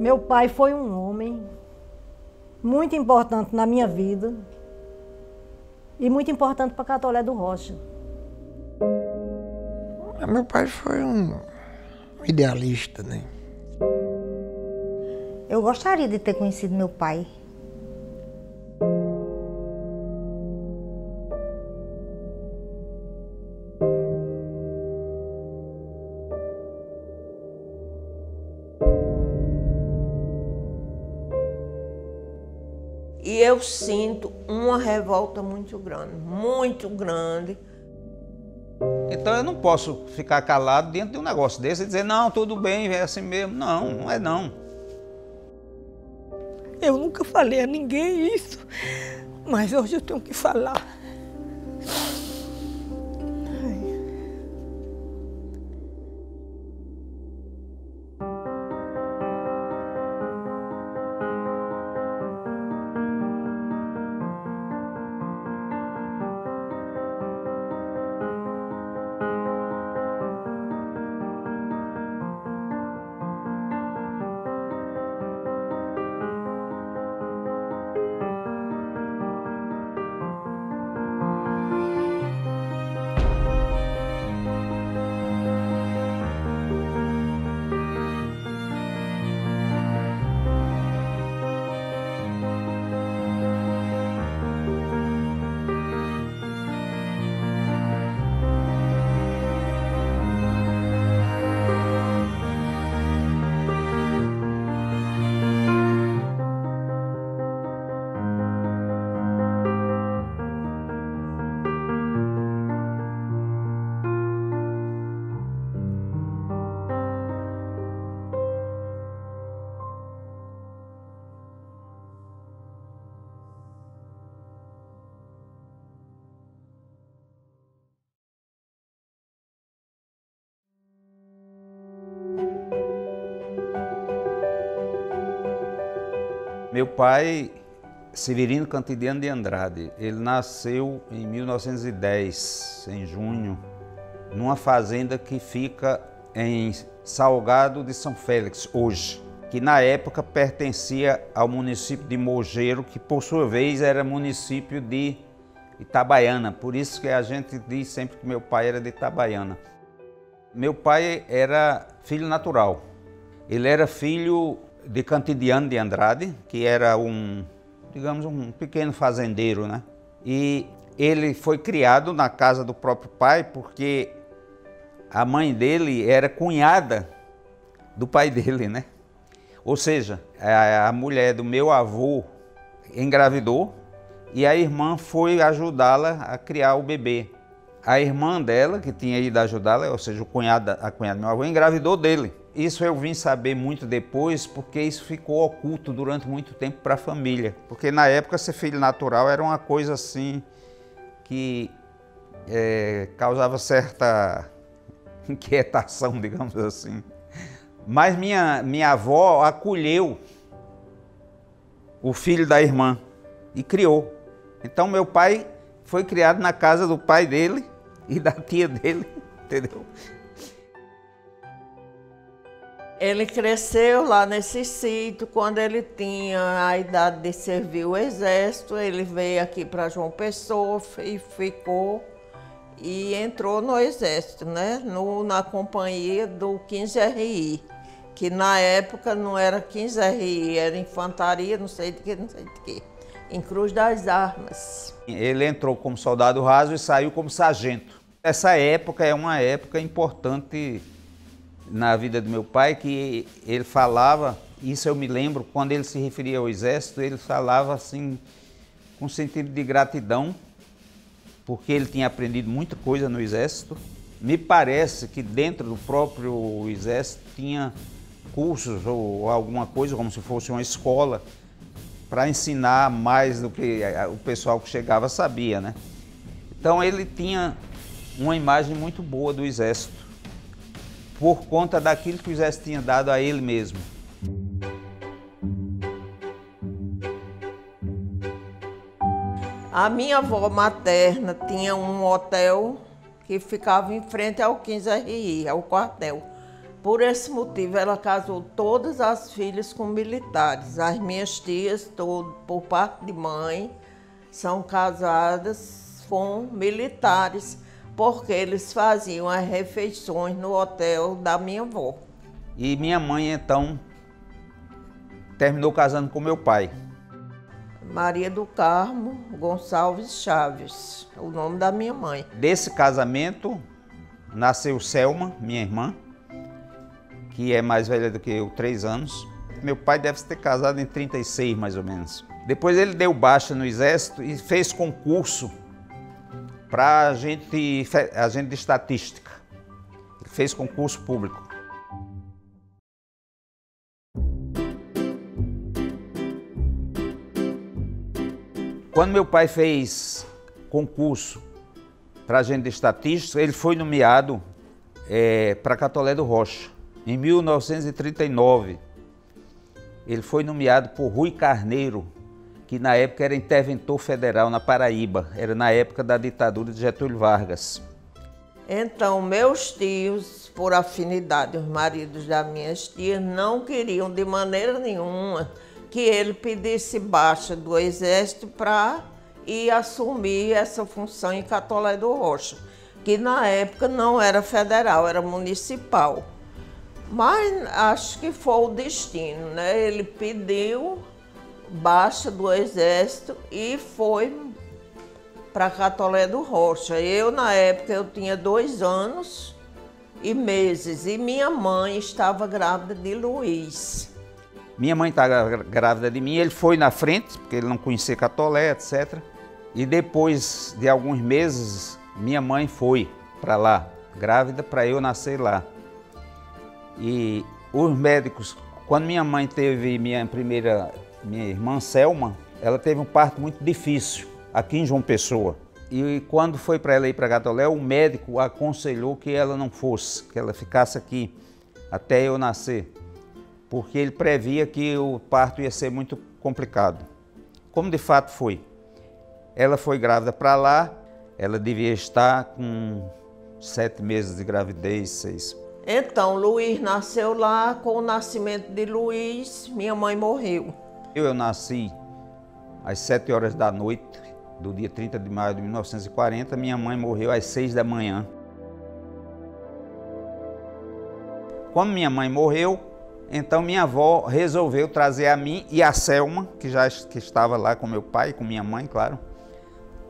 Meu pai foi um homem muito importante na minha vida e muito importante para Catolé do Rocha. Meu pai foi um idealista, né? Eu gostaria de ter conhecido meu pai. E eu sinto uma revolta muito grande, muito grande. Então eu não posso ficar calado diante de um negócio desse e dizer, não, tudo bem, é assim mesmo. Não, não é não. Eu nunca falei a ninguém isso, mas hoje eu tenho que falar. Meu pai, Severino Cantidiano de Andrade, ele nasceu em 1910, em junho, numa fazenda que fica em Salgado de São Félix, hoje, que na época pertencia ao município de Mogeiro, que por sua vez era município de Itabaiana, por isso que a gente diz sempre que meu pai era de Itabaiana. Meu pai era filho natural, ele era filho de Cantidiano de Andrade, que era digamos, um pequeno fazendeiro, né? E ele foi criado na casa do próprio pai, porque a mãe dele era cunhada do pai dele, né? Ou seja, a mulher do meu avô engravidou e a irmã foi ajudá-la a criar o bebê. A irmã dela, que tinha ido ajudá-la, ou seja, a cunhada do meu avô, engravidou dele. Isso eu vim saber muito depois, porque isso ficou oculto durante muito tempo para a família. Porque na época ser filho natural era uma coisa assim que causava certa inquietação, digamos assim. Mas minha avó acolheu o filho da irmã e criou. Então meu pai foi criado na casa do pai dele e da tia dele, entendeu? Ele cresceu lá nesse sítio. Quando ele tinha a idade de servir o exército, ele veio aqui para João Pessoa e ficou e entrou no exército, né? Na companhia do 15RI, que na época não era 15RI, era infantaria, não sei de que, em Cruz das Armas. Ele entrou como soldado raso e saiu como sargento. Essa época é uma época importante na vida do meu pai, que ele falava, isso eu me lembro, quando ele se referia ao exército, ele falava assim, com sentido de gratidão, porque ele tinha aprendido muita coisa no exército. Me parece que dentro do próprio exército tinha cursos ou alguma coisa, como se fosse uma escola, para ensinar mais do que o pessoal que chegava sabia, né? Então ele tinha uma imagem muito boa do exército, por conta daquilo que o exército tinha dado a ele mesmo. A minha avó materna tinha um hotel que ficava em frente ao 15RI, ao quartel. Por esse motivo, ela casou todas as filhas com militares. As minhas tias, por parte de mãe, são casadas com militares, porque eles faziam as refeições no hotel da minha avó. E minha mãe, então, terminou casando com meu pai. Maria do Carmo Gonçalves Chaves, o nome da minha mãe. Desse casamento, nasceu Selma, minha irmã, que é mais velha do que eu, 3 anos. Meu pai deve ter casado em 36, mais ou menos. Depois ele deu baixa no exército e fez concurso para agente de estatística. Ele fez concurso público. Quando meu pai fez concurso para agente de estatística, ele foi nomeado para Catolé do Rocha. Em 1939, ele foi nomeado por Rui Carneiro, que na época era interventor federal na Paraíba, era na época da ditadura de Getúlio Vargas. Então, meus tios, por afinidade, os maridos das minhas tias, não queriam de maneira nenhuma que ele pedisse baixa do exército para ir assumir essa função em Catolé do Rocha, que na época não era federal, era municipal. Mas acho que foi o destino, né? Ele pediu baixa do exército e foi para Catolé do Rocha. Eu, na época, eu tinha 2 anos e meses e minha mãe estava grávida de Luiz. Minha mãe estava grávida de mim, ele foi na frente, porque ele não conhecia Catolé, etc. E depois de alguns meses, minha mãe foi para lá, grávida, para eu nascer lá. E os médicos, quando minha mãe teve minha irmã Selma, ela teve um parto muito difícil aqui em João Pessoa. E quando foi para ela ir para Catolé, o médico aconselhou que ela não fosse, que ela ficasse aqui até eu nascer, porque ele previa que o parto ia ser muito complicado. Como de fato foi. Ela foi grávida para lá, ela devia estar com 7 meses de gravidez, 6. Então, Luiz nasceu lá. Com o nascimento de Luiz, minha mãe morreu. Eu nasci às 7 horas da noite, do dia 30 de maio de 1940. Minha mãe morreu às 6 da manhã. Quando minha mãe morreu, então minha avó resolveu trazer a mim e a Selma, que estava lá com meu pai, com minha mãe, claro,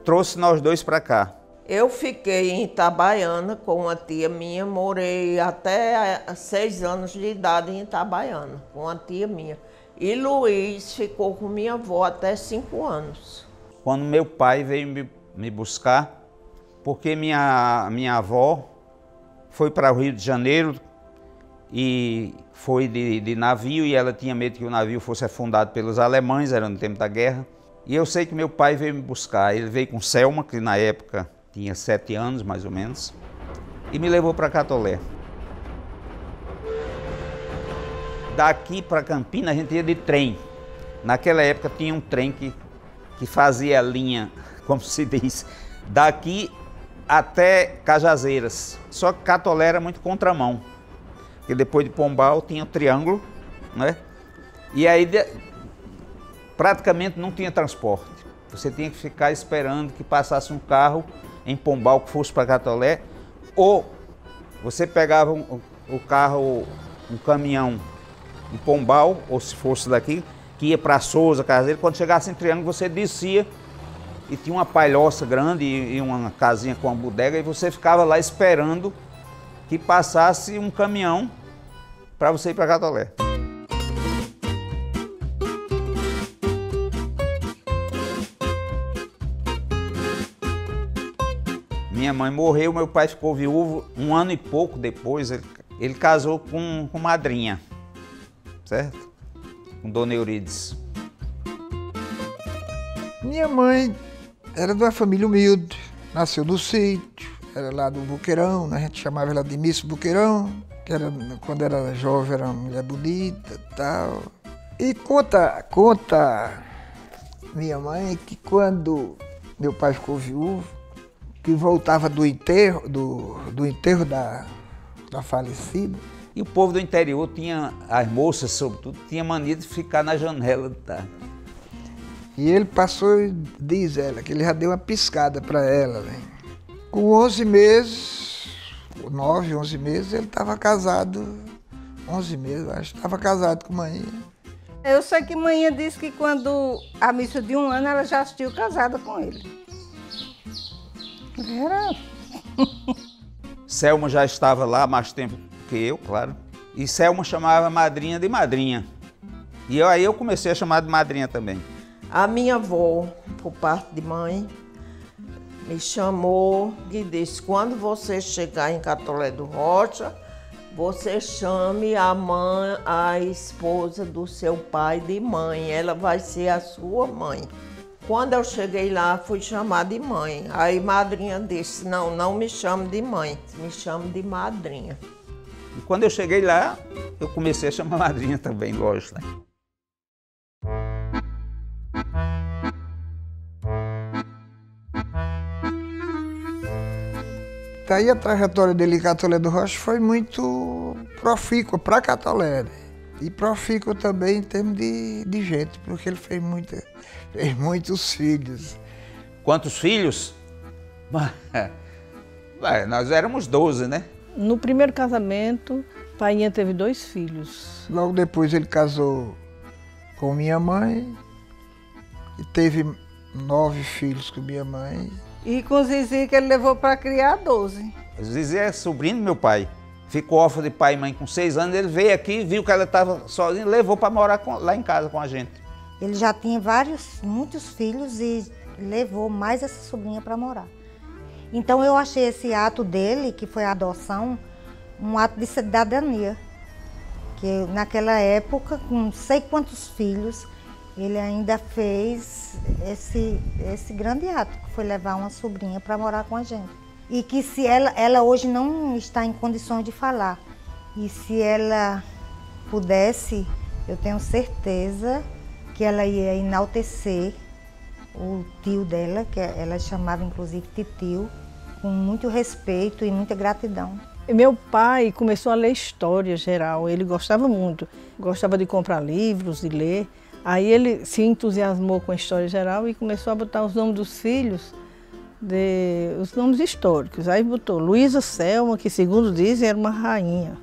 trouxe nós dois para cá. Eu fiquei em Itabaiana com uma tia minha, morei até 6 anos de idade em Itabaiana, com uma tia minha. E Luiz ficou com minha avó até 5 anos. Quando meu pai veio me buscar, porque minha avó foi para o Rio de Janeiro e foi de navio, e ela tinha medo que o navio fosse afundado pelos alemães, era no tempo da guerra. E eu sei que meu pai veio me buscar. Ele veio com Selma, que na época tinha 7 anos, mais ou menos, e me levou para Catolé. Daqui para Campinas a gente ia de trem. Naquela época tinha um trem que fazia a linha, como se diz, daqui até Cajazeiras. Só que Catolé era muito contramão, porque depois de Pombal tinha o triângulo, né? E aí praticamente não tinha transporte. Você tinha que ficar esperando que passasse um carro em Pombal que fosse para Catolé, ou você pegava o carro, um caminhão em Pombal, ou se fosse daqui, que ia para Souza, Caseiro. Quando chegasse em Triângulo, você descia e tinha uma palhoça grande e uma casinha com uma bodega, e você ficava lá esperando que passasse um caminhão para você ir para Catolé. Minha mãe morreu, meu pai ficou viúvo. 1 ano e pouco depois, ele casou com madrinha, certo? Com Dona Eurides. Minha mãe era de uma família humilde, nasceu no sítio, era lá do Boqueirão, né? A gente chamava ela de Miss Boqueirão, que era, quando era jovem era uma mulher bonita e tal. E conta minha mãe que quando meu pai ficou viúvo, que voltava do enterro da falecida, E o povo do interior tinha, as moças sobretudo, tinha mania de ficar na janela de tarde. E ele passou e diz ela que ele já deu uma piscada para ela, né? Com 11 meses, 9, 11 meses, ele estava casado, 11 meses, acho, estava casado com Manhã. Eu sei que Manhã disse que quando a missa de 1 ano ela já assistiu casada com ele. Era. Selma já estava lá há mais tempo que eu, claro. E Selma chamava a madrinha de madrinha. E aí eu comecei a chamar de madrinha também. A minha avó, por parte de mãe, me chamou e disse, quando você chegar em Catolé do Rocha, você chame a mãe, a esposa do seu pai de mãe, ela vai ser a sua mãe. Quando eu cheguei lá, fui chamar de mãe. Aí madrinha disse, não, não me chame de mãe, me chame de madrinha. E quando eu cheguei lá, eu comecei a chamar madrinha também, lógico, né? Daí a trajetória dele em Catolé do Rocha foi muito profícua para Catolé, né? E profícua também em termos de gente, porque ele fez muitos filhos. Quantos filhos? Nós éramos 12, né? No primeiro casamento, Painha teve 2 filhos. Logo depois ele casou com minha mãe e teve 9 filhos com minha mãe. E com o Zizi que ele levou para criar 12. O Zizi é sobrinho do meu pai. Ficou órfão de pai e mãe com 6 anos. Ele veio aqui, viu que ela estava sozinha e levou para morar lá em casa com a gente. Ele já tinha muitos filhos e levou mais essa sobrinha para morar. Então eu achei esse ato dele, que foi a adoção, um ato de cidadania. Que naquela época, com não sei quantos filhos, ele ainda fez esse grande ato, que foi levar uma sobrinha para morar com a gente. E que se ela hoje não está em condições de falar. E se ela pudesse, eu tenho certeza que ela ia enaltecer o tio dela, que ela chamava inclusive titio, com muito respeito e muita gratidão. Meu pai começou a ler história geral, ele gostava muito, gostava de comprar livros, de ler. Aí ele se entusiasmou com a história geral e começou a botar os nomes dos filhos, os nomes históricos. Aí botou Luísa Selma, que segundo dizem era uma rainha.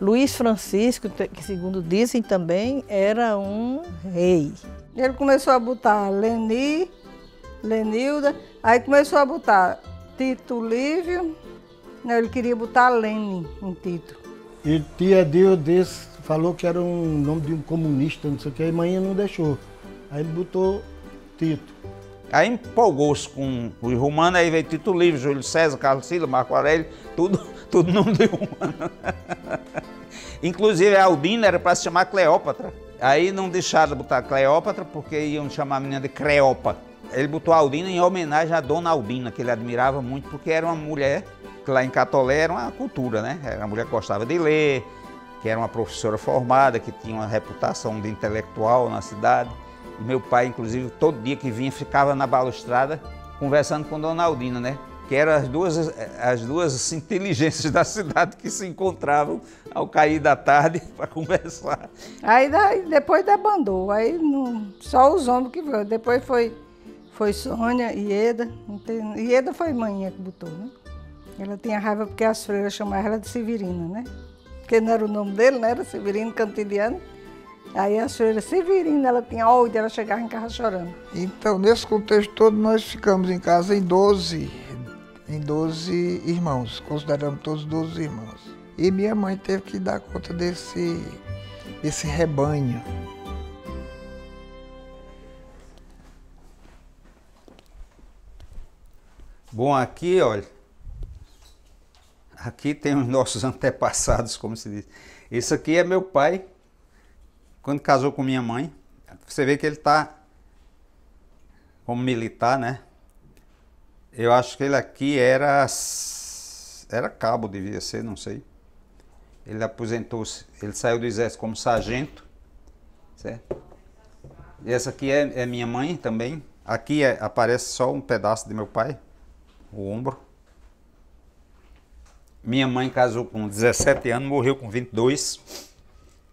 Luiz Francisco, que segundo dizem também era um rei. Ele começou a botar Leni, Lenilda, aí começou a botar Tito Lívio, não, ele queria botar Lene em Tito. E tia Deus desse falou que era um nome de um comunista, não sei o que, aí Manhã não deixou. Aí ele botou Tito. Aí empolgou-se com os romanos, aí veio Tito Livre, Júlio César, Carlos Sila, Marco Aurélio, tudo nome de romano. Inclusive a Aldina era para se chamar Cleópatra. Aí não deixaram botar Cleópatra porque iam chamar a menina de Creopa. Ele botou a Aldina em homenagem à dona Aldina, que ele admirava muito, porque era uma mulher que lá em Catolé era uma cultura, né? Era uma mulher que gostava de ler, que era uma professora formada, que tinha uma reputação de intelectual na cidade. E meu pai, inclusive, todo dia que vinha, ficava na balustrada conversando com Dona Aldina, né? Que eram as duas inteligências da cidade que se encontravam ao cair da tarde para conversar. Aí depois debandou, aí só os homens que viram. Depois foi Sônia, Ieda. Ieda foi Manhã que botou, né? Ela tinha raiva porque as freiras chamavam ela de Severina, né? Porque não era o nome dele, né? Era Severino Cantiliano. Aí a senhora Severina, ela tinha ódio, ela chegava em casa chorando. Então, nesse contexto todo, nós ficamos em casa em 12 irmãos, consideramos todos 12 irmãos. E minha mãe teve que dar conta desse rebanho. Bom, aqui, olha, aqui tem os nossos antepassados, como se diz. Esse aqui é meu pai, quando casou com minha mãe. Você vê que ele está como militar, né? Eu acho que ele aqui era cabo, devia ser, não sei. Ele aposentou-se, ele saiu do exército como sargento, certo? E essa aqui é minha mãe também. Aqui aparece só um pedaço de meu pai, o ombro. Minha mãe casou com 17 anos, morreu com 22.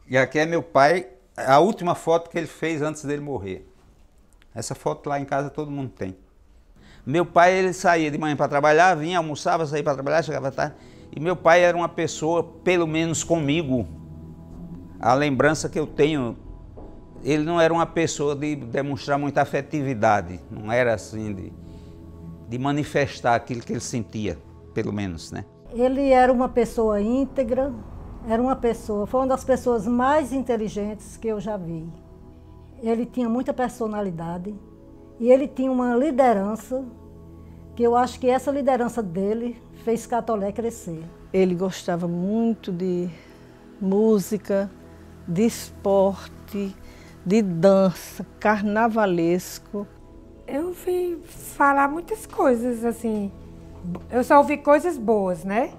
E aqui é meu pai, a última foto que ele fez antes dele morrer. Essa foto lá em casa todo mundo tem. Meu pai, ele saía de manhã para trabalhar, vinha, almoçava, saía para trabalhar, chegava tarde. E meu pai era uma pessoa, pelo menos comigo, a lembrança que eu tenho, ele não era uma pessoa de demonstrar muita afetividade, não era assim de manifestar aquilo que ele sentia, pelo menos, né? Ele era uma pessoa íntegra, foi uma das pessoas mais inteligentes que eu já vi. Ele tinha muita personalidade e ele tinha uma liderança que eu acho que essa liderança dele fez Catolé crescer. Ele gostava muito de música, de esporte, de dança, carnavalesco. Eu ouvi falar muitas coisas, assim, eu só ouvi coisas boas, né?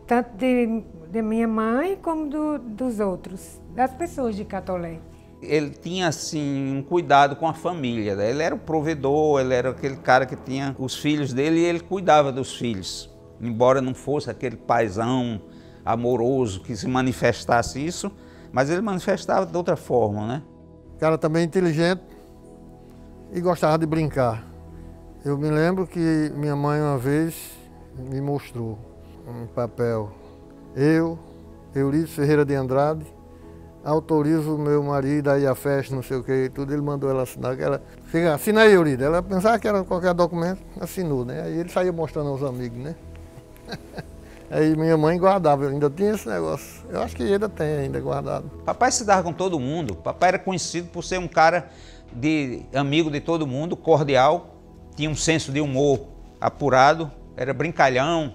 Tanto de minha mãe como dos outros, das pessoas de Catolé. Ele tinha, assim, um cuidado com a família, né? Ele era o provedor, ele era aquele cara que tinha os filhos dele e ele cuidava dos filhos. Embora não fosse aquele paizão amoroso que se manifestasse isso, mas ele manifestava de outra forma, né? Cara também inteligente e gostava de brincar. Eu me lembro que minha mãe uma vez me mostrou um papel. Eu, Eurídice Ferreira de Andrade, autorizo o meu marido a ir à festa, não sei o que, tudo. Ele mandou ela assinar. Assina aí, Eurídice. Ela pensava que era qualquer documento, assinou, né? Aí ele saía mostrando aos amigos, né? Aí minha mãe guardava, ainda tinha esse negócio. Eu acho que ainda tem ainda guardado. Papai se dava com todo mundo. Papai era conhecido por ser um cara amigo de todo mundo, cordial, tinha um senso de humor apurado, era brincalhão.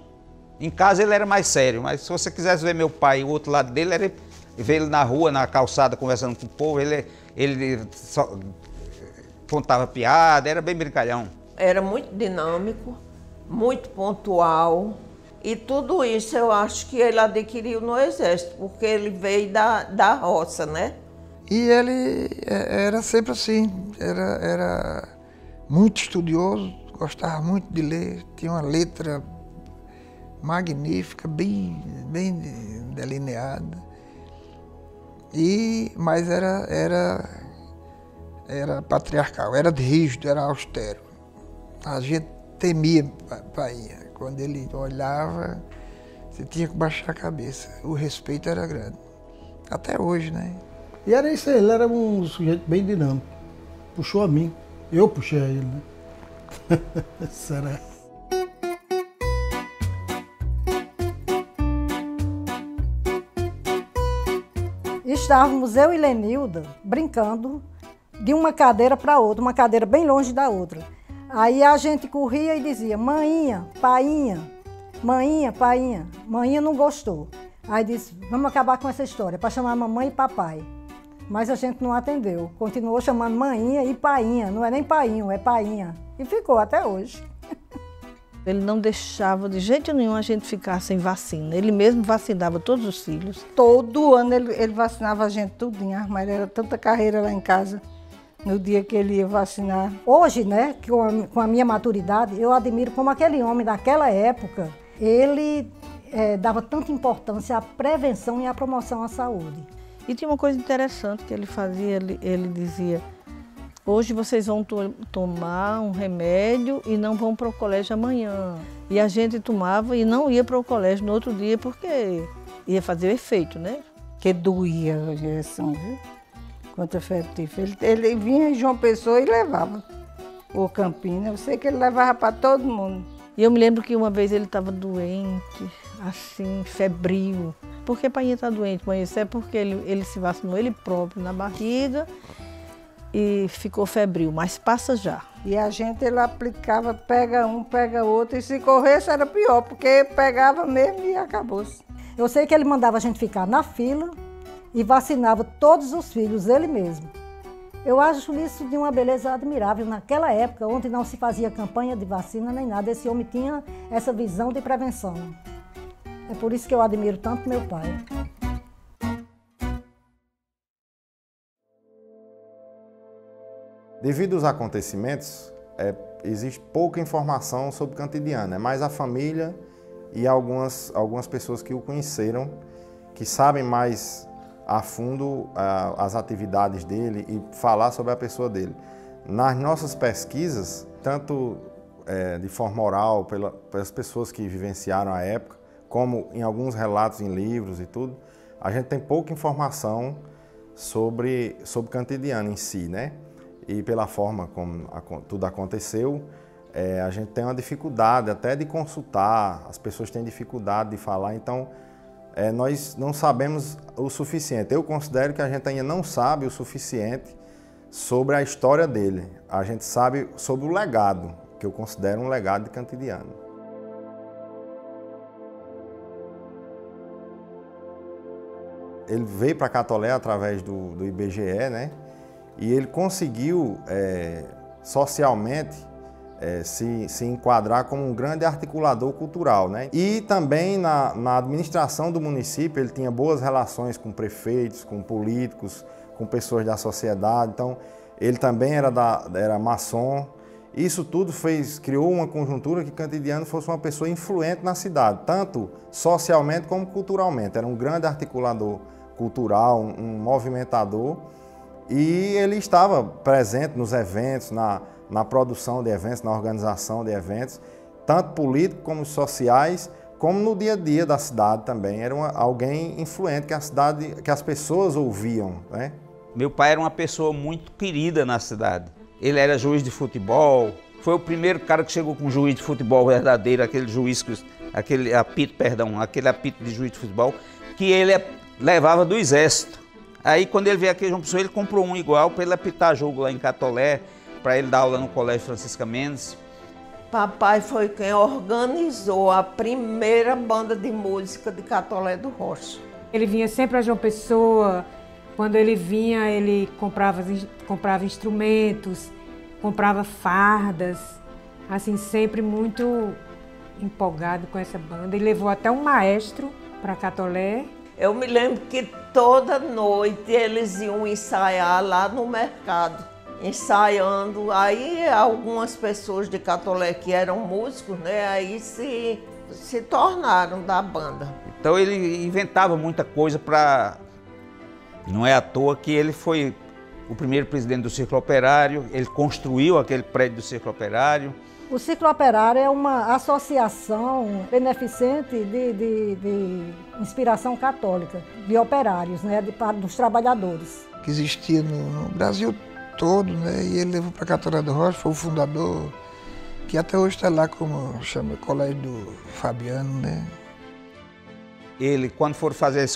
Em casa ele era mais sério, mas se você quisesse ver meu pai e o outro lado dele, era ver ele na rua, na calçada, conversando com o povo, ele só contava piada, era bem brincalhão. Era muito dinâmico, muito pontual. E tudo isso eu acho que ele adquiriu no Exército, porque ele veio da roça, né? E ele era sempre assim, era muito estudioso, gostava muito de ler, tinha uma letra magnífica, bem delineada. Mas era patriarcal, era rígido, era austero. A gente temia Painha. Quando ele olhava, você tinha que baixar a cabeça. O respeito era grande. Até hoje, né? E era isso aí, ele era um sujeito bem dinâmico. Puxou a mim. Eu puxei a ele, né? Será? Estávamos eu e Lenilda brincando de uma cadeira para outra, uma cadeira bem longe da outra. Aí a gente corria e dizia, maninha, painha, maninha, painha. Maninha não gostou. Aí disse, vamos acabar com essa história, para chamar mamãe e papai. Mas a gente não atendeu. Continuou chamando maninha e painha. Não é nem painho, é painha. E ficou até hoje. Ele não deixava de jeito nenhum a gente ficar sem vacina. Ele mesmo vacinava todos os filhos. Todo ano ele vacinava a gente tudinho, mas era tanta carreira lá em casa. No dia que ele ia vacinar. Hoje, né, com a minha maturidade, eu admiro como aquele homem daquela época, ele dava tanta importância à prevenção e à promoção à saúde. E tinha uma coisa interessante que ele fazia, ele dizia, hoje vocês vão tomar um remédio e não vão para o colégio amanhã. E a gente tomava e não ia para o colégio no outro dia porque ia fazer o efeito, né? Que doía a injeção, viu? Contra febre tífica. Ele vinha em João Pessoa e levava. O Campina, eu sei que ele levava para todo mundo. E eu me lembro que uma vez ele estava doente, assim, febril. Por que Painha está doente, mãe? Isso é porque ele se vacinou ele próprio na barriga e ficou febril, mas passa já. E a gente, ele aplicava, pega um, pega outro, e se corresse era pior, porque pegava mesmo e acabou-se. Eu sei que ele mandava a gente ficar na fila e vacinava todos os filhos, ele mesmo. Eu acho isso de uma beleza admirável. Naquela época, onde não se fazia campanha de vacina nem nada, esse homem tinha essa visão de prevenção. É por isso que eu admiro tanto meu pai. Devido aos acontecimentos, existe pouca informação sobre Cantidiana, é mais a família e algumas pessoas que o conheceram, que sabem mais a fundo as atividades dele e falar sobre a pessoa dele. Nas nossas pesquisas, tanto de forma oral, pelas pessoas que vivenciaram a época, como em alguns relatos em livros e tudo, a gente tem pouca informação sobre Cantidiano em si, né? E pela forma como tudo aconteceu, a gente tem uma dificuldade até de consultar, as pessoas têm dificuldade de falar, então nós não sabemos o suficiente. Eu considero que a gente ainda não sabe o suficiente sobre a história dele. A gente sabe sobre o legado, que eu considero um legado de Cantidiano. Ele veio para Catolé através do IBGE, né? E ele conseguiu socialmente se enquadrar como um grande articulador cultural, né? E também na administração do município ele tinha boas relações com prefeitos, com políticos, com pessoas da sociedade. Então ele também era maçom. Isso tudo criou uma conjuntura que Cantidiano fosse uma pessoa influente na cidade, tanto socialmente como culturalmente. Era um grande articulador cultural, um movimentador, e ele estava presente nos eventos, na produção de eventos, na organização de eventos, tanto políticos como sociais, como no dia a dia da cidade também. Era alguém influente que as pessoas ouviam, né? Meu pai era uma pessoa muito querida na cidade. Ele era juiz de futebol, foi o primeiro cara que chegou com um juiz de futebol verdadeiro, aquele apito de juiz de futebol, que ele levava do exército. Aí quando ele veio aqui em João Pessoa, ele comprou um igual para ele apitar jogo lá em Catolé, para ele dar aula no Colégio Francisca Mendes. Papai foi quem organizou a primeira banda de música de Catolé do Rocha. Ele vinha sempre a João Pessoa. Quando ele vinha, ele comprava instrumentos, comprava fardas, assim, sempre muito empolgado com essa banda. Ele levou até um maestro para Catolé. Eu me lembro que toda noite eles iam ensaiar lá no mercado, ensaiando. Aí algumas pessoas de Catolé que eram músicos, né, aí se tornaram da banda. Então ele inventava muita coisa para... Não é à toa que ele foi o primeiro presidente do Círculo Operário, ele construiu aquele prédio do Círculo Operário. O Círculo Operário é uma associação beneficente de inspiração católica, de operários, né, dos trabalhadores. Que existia no Brasil todo, né, e ele levou para Catolé do Rocha, foi o fundador, que até hoje está lá como chama Colégio do Fabiano, né. Ele, quando for fazer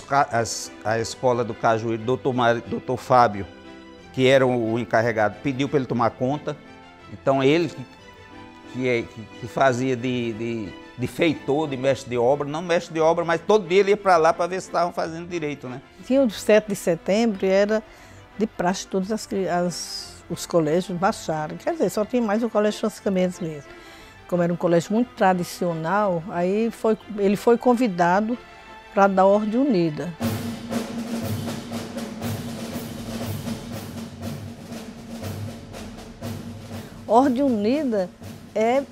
a escola do Cajueiro, doutor Fábio, que era o encarregado, pediu para ele tomar conta. Então ele que fazia de feitor, de mestre de obra, não mestre de obra, mas todo dia ele ia para lá para ver se estavam fazendo direito, né? Tinha o 7 de setembro e era de praxe todos os colégios baixaram. Quer dizer, só tinha mais o Colégio Francisca Mendes mesmo. Como era um colégio muito tradicional, aí ele foi convidado para dar Ordem Unida. Ordem Unida é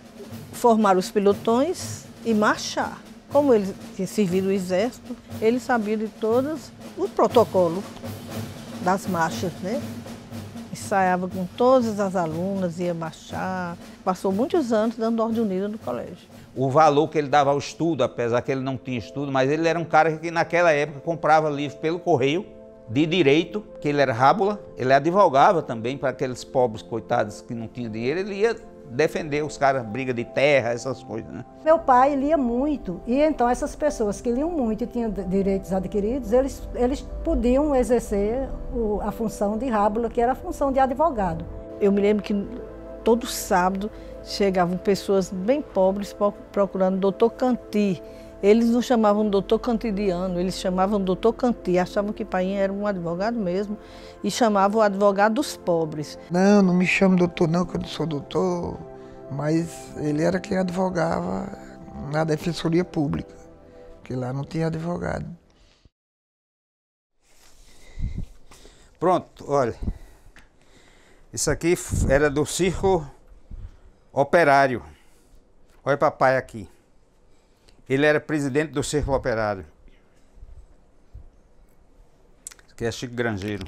formar os pelotões e marchar. Como ele tinha servido o exército, ele sabia de todos o protocolo das marchas, né? Ensaiava com todas as alunas, ia marchar. Passou muitos anos dando Ordem Unida no colégio. O valor que ele dava ao estudo, apesar que ele não tinha estudo, mas ele era um cara que naquela época comprava livro pelo correio, de direito, que ele era rábula, ele advogava também para aqueles pobres coitados que não tinham dinheiro, ele ia defender os caras, briga de terra, essas coisas, né? Meu pai lia muito, e então essas pessoas que liam muito e tinham direitos adquiridos, eles podiam exercer a função de rábula, que era a função de advogado. Eu me lembro que todo sábado chegavam pessoas bem pobres procurando doutor Canti. Eles não chamavam doutor Cantidiano, eles chamavam doutor Canti. Achavam que pai era um advogado mesmo e chamavam o advogado dos pobres. Não me chamo doutor não, que eu não sou doutor. Mas ele era quem advogava na Defensoria Pública, que lá não tinha advogado. Pronto, olha. Isso aqui era do Círculo Operário. Olha papai aqui. Ele era presidente do Círculo Operário, que é Chico Grangeiro.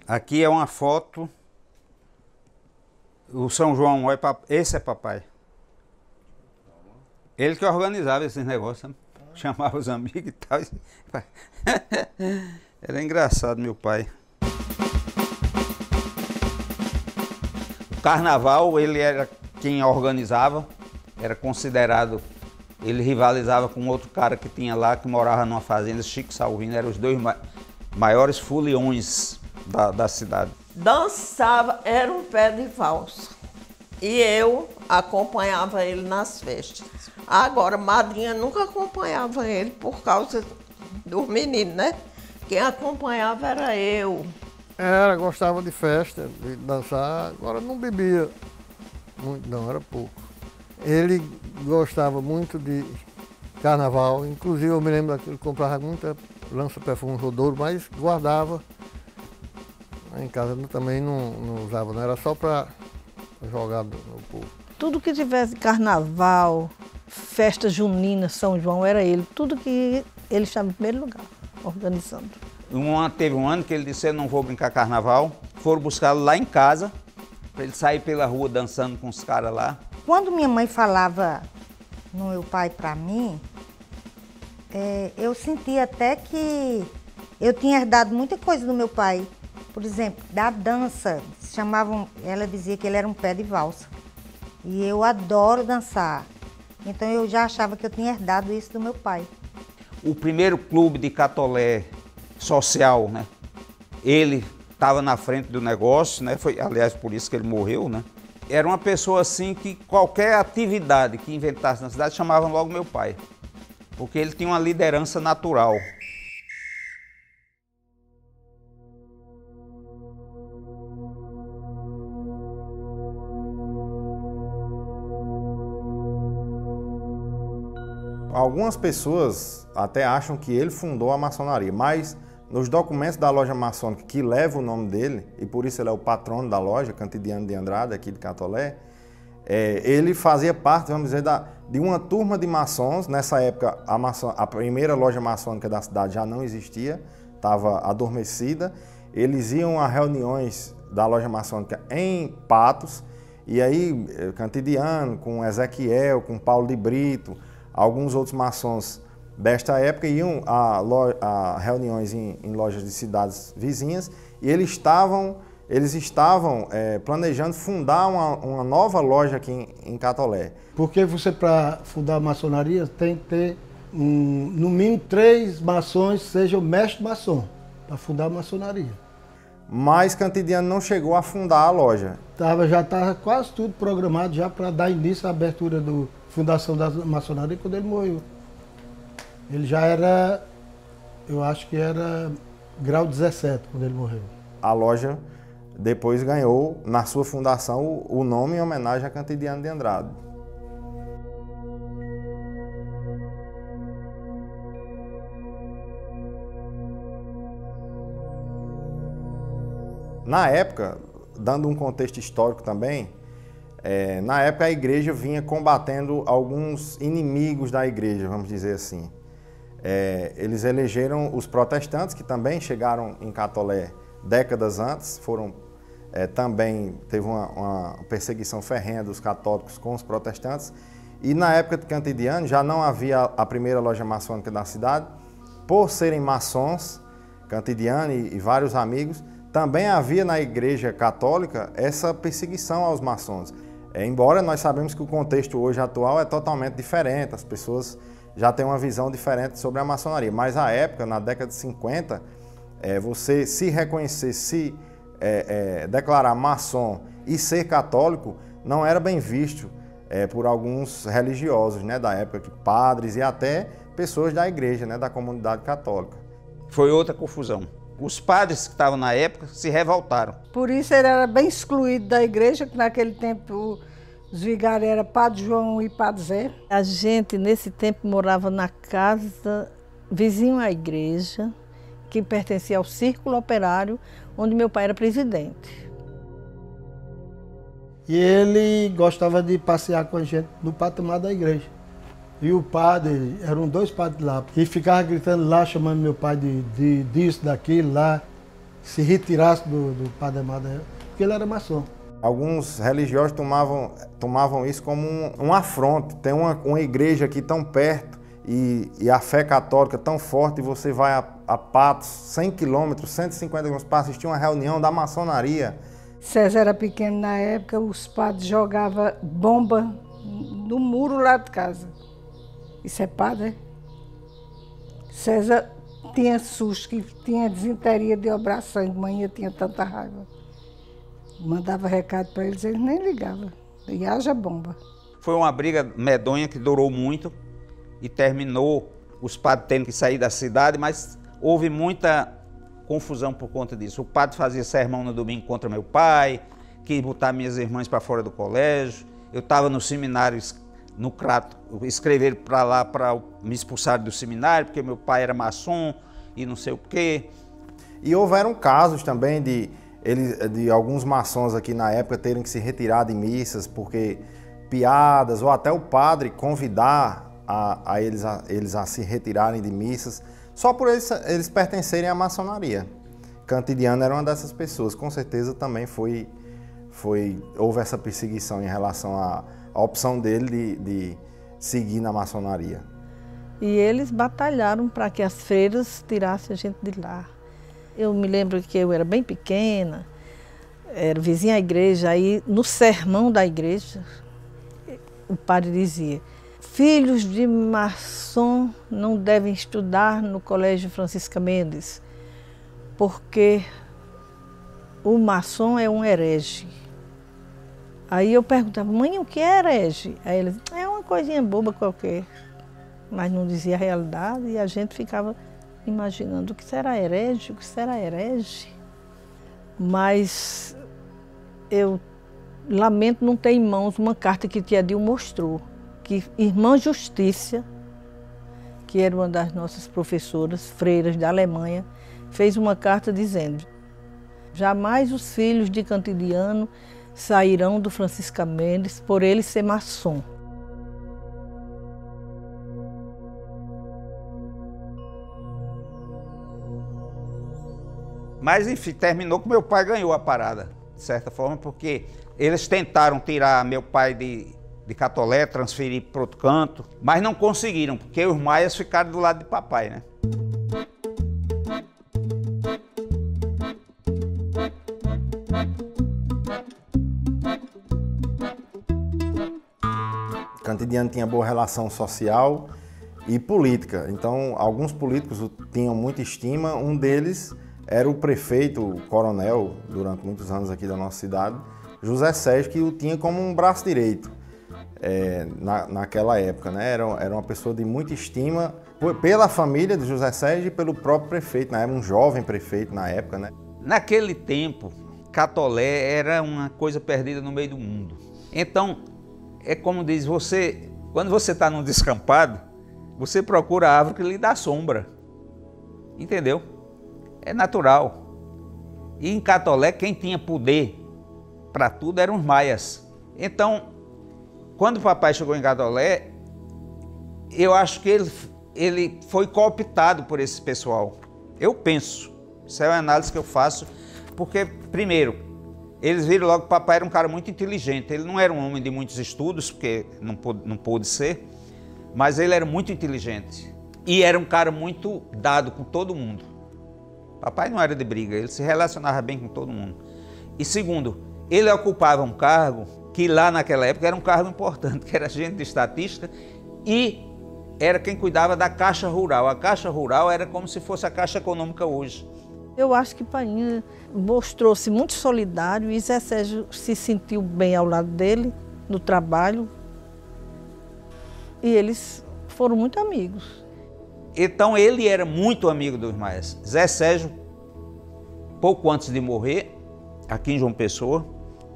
Aqui é uma foto. O São João, esse é papai. Ele que organizava esses negócios, sabe? Chamava os amigos e tal. Era engraçado, meu pai. O carnaval, ele era quem organizava, era considerado, ele rivalizava com outro cara que tinha lá, que morava numa fazenda, Chico Salvino, eram os dois maiores foliões da cidade. Dançava, era um pé de valsa. E eu acompanhava ele nas festas. Agora, madrinha nunca acompanhava ele por causa dos meninos, né? Quem acompanhava era eu. Gostava de festa, de dançar, agora não bebia muito não, era pouco. Ele gostava muito de carnaval, inclusive eu me lembro que ele comprava muita lança-perfume Rodouro, mas guardava. Em casa também não usava, não era só para jogar no povo. Tudo que tivesse carnaval, festa junina, São João, era ele. Tudo que ele estava em primeiro lugar, organizando. Teve um ano que ele disse, eu não vou brincar carnaval. Foram buscá-lo lá em casa, para ele sair pela rua dançando com os caras lá. Quando minha mãe falava no meu pai para mim, eu sentia até que eu tinha herdado muita coisa do meu pai. Por exemplo, da dança, ela dizia que ele era um pé de valsa. E eu adoro dançar. Então eu já achava que eu tinha herdado isso do meu pai. O primeiro clube de Catolé social, né? Ele estava na frente do negócio, né? Foi, aliás, por isso que ele morreu, né? Era uma pessoa assim que qualquer atividade que inventasse na cidade chamavam logo meu pai. Porque ele tinha uma liderança natural. Algumas pessoas até acham que ele fundou a maçonaria, mas nos documentos da loja maçônica que leva o nome dele, e por isso ele é o patrono da loja, Cantidiano de Andrade, aqui de Catolé, ele fazia parte, vamos dizer, de uma turma de maçons. Nessa época, a primeira loja maçônica da cidade já não existia, estava adormecida. Eles iam a reuniões da loja maçônica em Patos, e aí Cantidiano, com Ezequiel, com Paulo de Brito, alguns outros maçons desta época iam a reuniões em lojas de cidades vizinhas e eles estavam planejando fundar uma nova loja aqui em Catolé. Porque você, para fundar a maçonaria, tem que ter no mínimo 3 maçons sejam mestre maçom para fundar a maçonaria. Mas Cantidiano não chegou a fundar a loja. Já estava quase tudo programado já para dar início à abertura da fundação da maçonaria quando ele morreu. Ele já era, eu acho que era grau 17 quando ele morreu. A loja depois ganhou, na sua fundação, o nome em homenagem a Cantidiano de Andrade. Na época, dando um contexto histórico também, na época a igreja vinha combatendo alguns inimigos da igreja, vamos dizer assim. Eles elegeram os protestantes, que também chegaram em Catolé décadas antes, também teve uma perseguição ferrenha dos católicos com os protestantes. E na época de Cantidiano já não havia a primeira loja maçônica da cidade. Por serem maçons, Cantidiano e vários amigos, também havia na igreja católica essa perseguição aos maçons. Embora nós sabemos que o contexto hoje atual é totalmente diferente, as pessoas já têm uma visão diferente sobre a maçonaria. Mas à época, na década de 50, você se reconhecer, declarar maçom e ser católico não era bem visto por alguns religiosos, né, da época, padres e até pessoas da igreja, né, da comunidade católica. Foi outra confusão. Os padres que estavam na época se revoltaram. Por isso ele era bem excluído da igreja, que naquele tempo os vigários eram Padre João e Padre Zé. A gente, nesse tempo, morava na casa vizinho à igreja, que pertencia ao Círculo Operário, onde meu pai era presidente. E ele gostava de passear com a gente no patamar da igreja. E o padre, eram 2 padres lá, e ficava gritando lá, chamando meu pai disso, daquilo lá, se retirasse do patamar da igreja, porque ele era maçom. Alguns religiosos tomavam isso como um afronto. Tem uma igreja aqui tão perto e a fé católica tão forte, e você vai a Patos, 100 quilômetros, 150 quilômetros para assistir uma reunião da maçonaria. César era pequeno na época, os padres jogavam bomba no muro lá de casa. Isso é padre, é? César tinha susto, que tinha desinteria de obrar sangue, manhã tinha tanta raiva. Mandava recado para eles nem ligavam. E haja bomba. Foi uma briga medonha que durou muito e terminou os padres tendo que sair da cidade, mas houve muita confusão por conta disso. O padre fazia sermão no domingo contra meu pai, quis botar minhas irmãs para fora do colégio. Eu estava no seminário, no Crato, escreveram para lá para me expulsar do seminário, porque meu pai era maçom e não sei o quê. E houveram casos também de alguns maçons aqui na época terem que se retirar de missas, porque piadas, ou até o padre convidar eles a se retirarem de missas, só por eles pertencerem à maçonaria. Cantidiano era uma dessas pessoas, com certeza também houve essa perseguição em relação à opção dele de seguir na maçonaria. E eles batalharam para que as freiras tirassem a gente de lá. Eu me lembro que eu era bem pequena, era vizinha à igreja, aí no sermão da igreja, o padre dizia: filhos de maçom não devem estudar no Colégio Francisca Mendes, porque o maçom é um herege. Aí eu perguntava: mãe, o que é herege? Aí ele dizia: é uma coisinha boba qualquer, mas não dizia a realidade, e a gente ficava imaginando o que será herege, o que será herege. Mas eu lamento não ter em mãos uma carta que tia Dil mostrou, que Irmã Justícia, que era uma das nossas professoras, freiras da Alemanha, fez uma carta dizendo: jamais os filhos de Cantidiano sairão do Francisca Mendes por ele ser maçom. Mas, enfim, terminou que meu pai ganhou a parada, de certa forma, porque eles tentaram tirar meu pai de Catolé, transferir para outro canto, mas não conseguiram, porque os maias ficaram do lado de papai, né? Cantidiano tinha boa relação social e política, então alguns políticos o tinham muita estima. Um deles era o prefeito, o coronel, durante muitos anos aqui da nossa cidade, José Sérgio, que o tinha como um braço direito naquela época, né? Era uma pessoa de muita estima pela família de José Sérgio e pelo próprio prefeito, era um jovem prefeito na época, né? Naquele tempo, Catolé era uma coisa perdida no meio do mundo. Então, é como diz, quando você está num descampado, você procura a árvore que lhe dá sombra, entendeu? É natural. E em Catolé, quem tinha poder para tudo eram os maias. Então, quando o papai chegou em Catolé, eu acho que ele foi cooptado por esse pessoal. Eu penso, isso é uma análise que eu faço, porque, primeiro, eles viram logo que o papai era um cara muito inteligente. Ele não era um homem de muitos estudos, porque não pôde ser, mas ele era muito inteligente. E era um cara muito dado com todo mundo. Papai não era de briga, ele se relacionava bem com todo mundo. E segundo, ele ocupava um cargo que lá naquela época era um cargo importante, que era agente de estatística e era quem cuidava da Caixa Rural. A Caixa Rural era como se fosse a Caixa Econômica hoje. Eu acho que Painha mostrou-se muito solidário e Zé Sérgio se sentiu bem ao lado dele, no trabalho, e eles foram muito amigos. Então ele era muito amigo dos maias. Zé Sérgio, pouco antes de morrer, aqui em João Pessoa,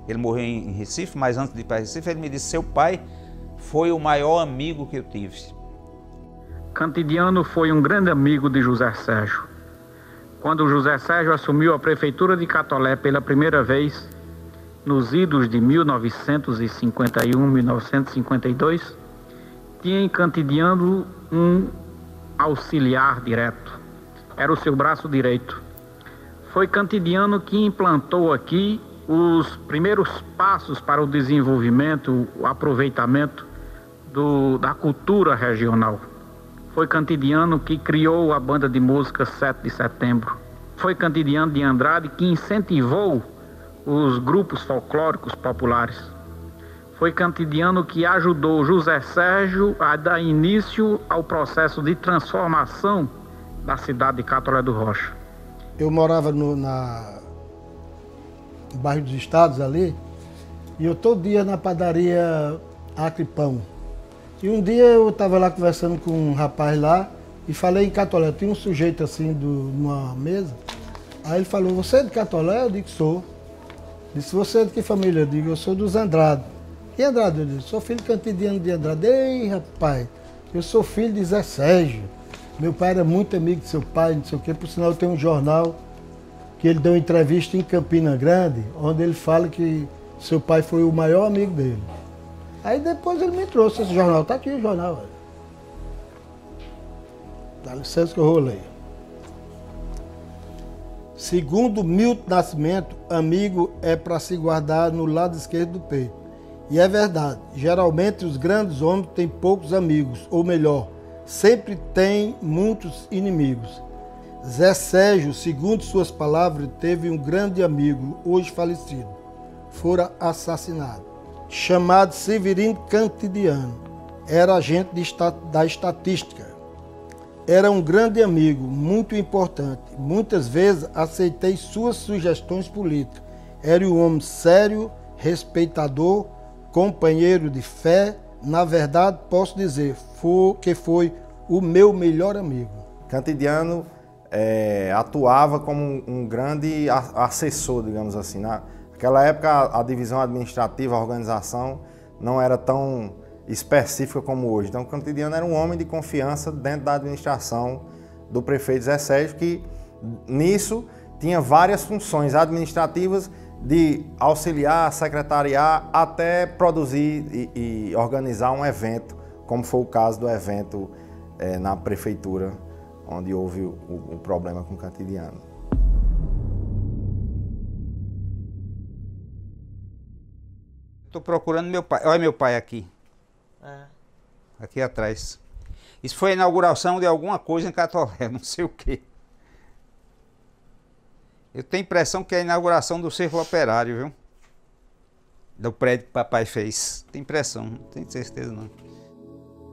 ele morreu em Recife, mas antes de ir para Recife, ele me disse: seu pai foi o maior amigo que eu tive. Cantidiano foi um grande amigo de José Sérgio. Quando José Sérgio assumiu a prefeitura de Catolé pela primeira vez, nos idos de 1951, 1952, tinha em Cantidiano um auxiliar direto. Era o seu braço direito. Foi Cantidiano que implantou aqui os primeiros passos para o desenvolvimento, o aproveitamento da cultura regional. Foi Cantidiano que criou a banda de música 7 de Setembro. Foi Cantidiano de Andrade que incentivou os grupos folclóricos populares. Foi Cantidiano que ajudou José Sérgio a dar início ao processo de transformação da cidade de Catolé do Rocha. Eu morava no bairro dos Estados ali, e eu todo dia na padaria Acre Pão. E um dia eu estava lá conversando com um rapaz lá e falei em Catolé. Tinha um sujeito assim numa mesa. Aí ele falou, você é de Catolé? Eu digo, sou. Disse, você é de que família? Eu digo, eu sou dos Andrade. Que Andrade? Eu disse, sou filho cantidiano de Andrade. Ei, rapaz, eu sou filho de Zé Sérgio. Meu pai era muito amigo de seu pai, não sei o quê. Por sinal, tem um jornal que ele deu uma entrevista em Campina Grande, onde ele fala que seu pai foi o maior amigo dele. Aí depois ele me trouxe esse jornal. Tá aqui o jornal, velho. Dá licença que eu vou ler. Segundo Milton Nascimento, amigo é para se guardar no lado esquerdo do peito. E é verdade. Geralmente os grandes homens têm poucos amigos, ou melhor, sempre têm muitos inimigos. Zé Sérgio, segundo suas palavras, teve um grande amigo, hoje falecido. Fora assassinado. Chamado Severino Cantidiano. Era agente da estatística. Era um grande amigo, muito importante. Muitas vezes aceitei suas sugestões políticas. Era um homem sério, respeitador, companheiro de fé. Na verdade, posso dizer que foi o meu melhor amigo. Cantidiano atuava como um grande assessor, digamos assim. Naquela época, a divisão administrativa, a organização, não era tão específica como hoje. Então, Cantidiano era um homem de confiança dentro da administração do prefeito Zé Sérgio, que nisso tinha várias funções administrativas de auxiliar, secretariar, até produzir e organizar um evento, como foi o caso do evento na prefeitura, onde houve o problema com Cantidiano. Estou procurando meu pai. Olha meu pai aqui. Aqui atrás. Isso foi a inauguração de alguma coisa em Catolé, não sei o quê. Eu tenho a impressão que é a inauguração do Círculo Operário, viu? Do prédio que o papai fez. Tenho impressão, não tenho certeza não.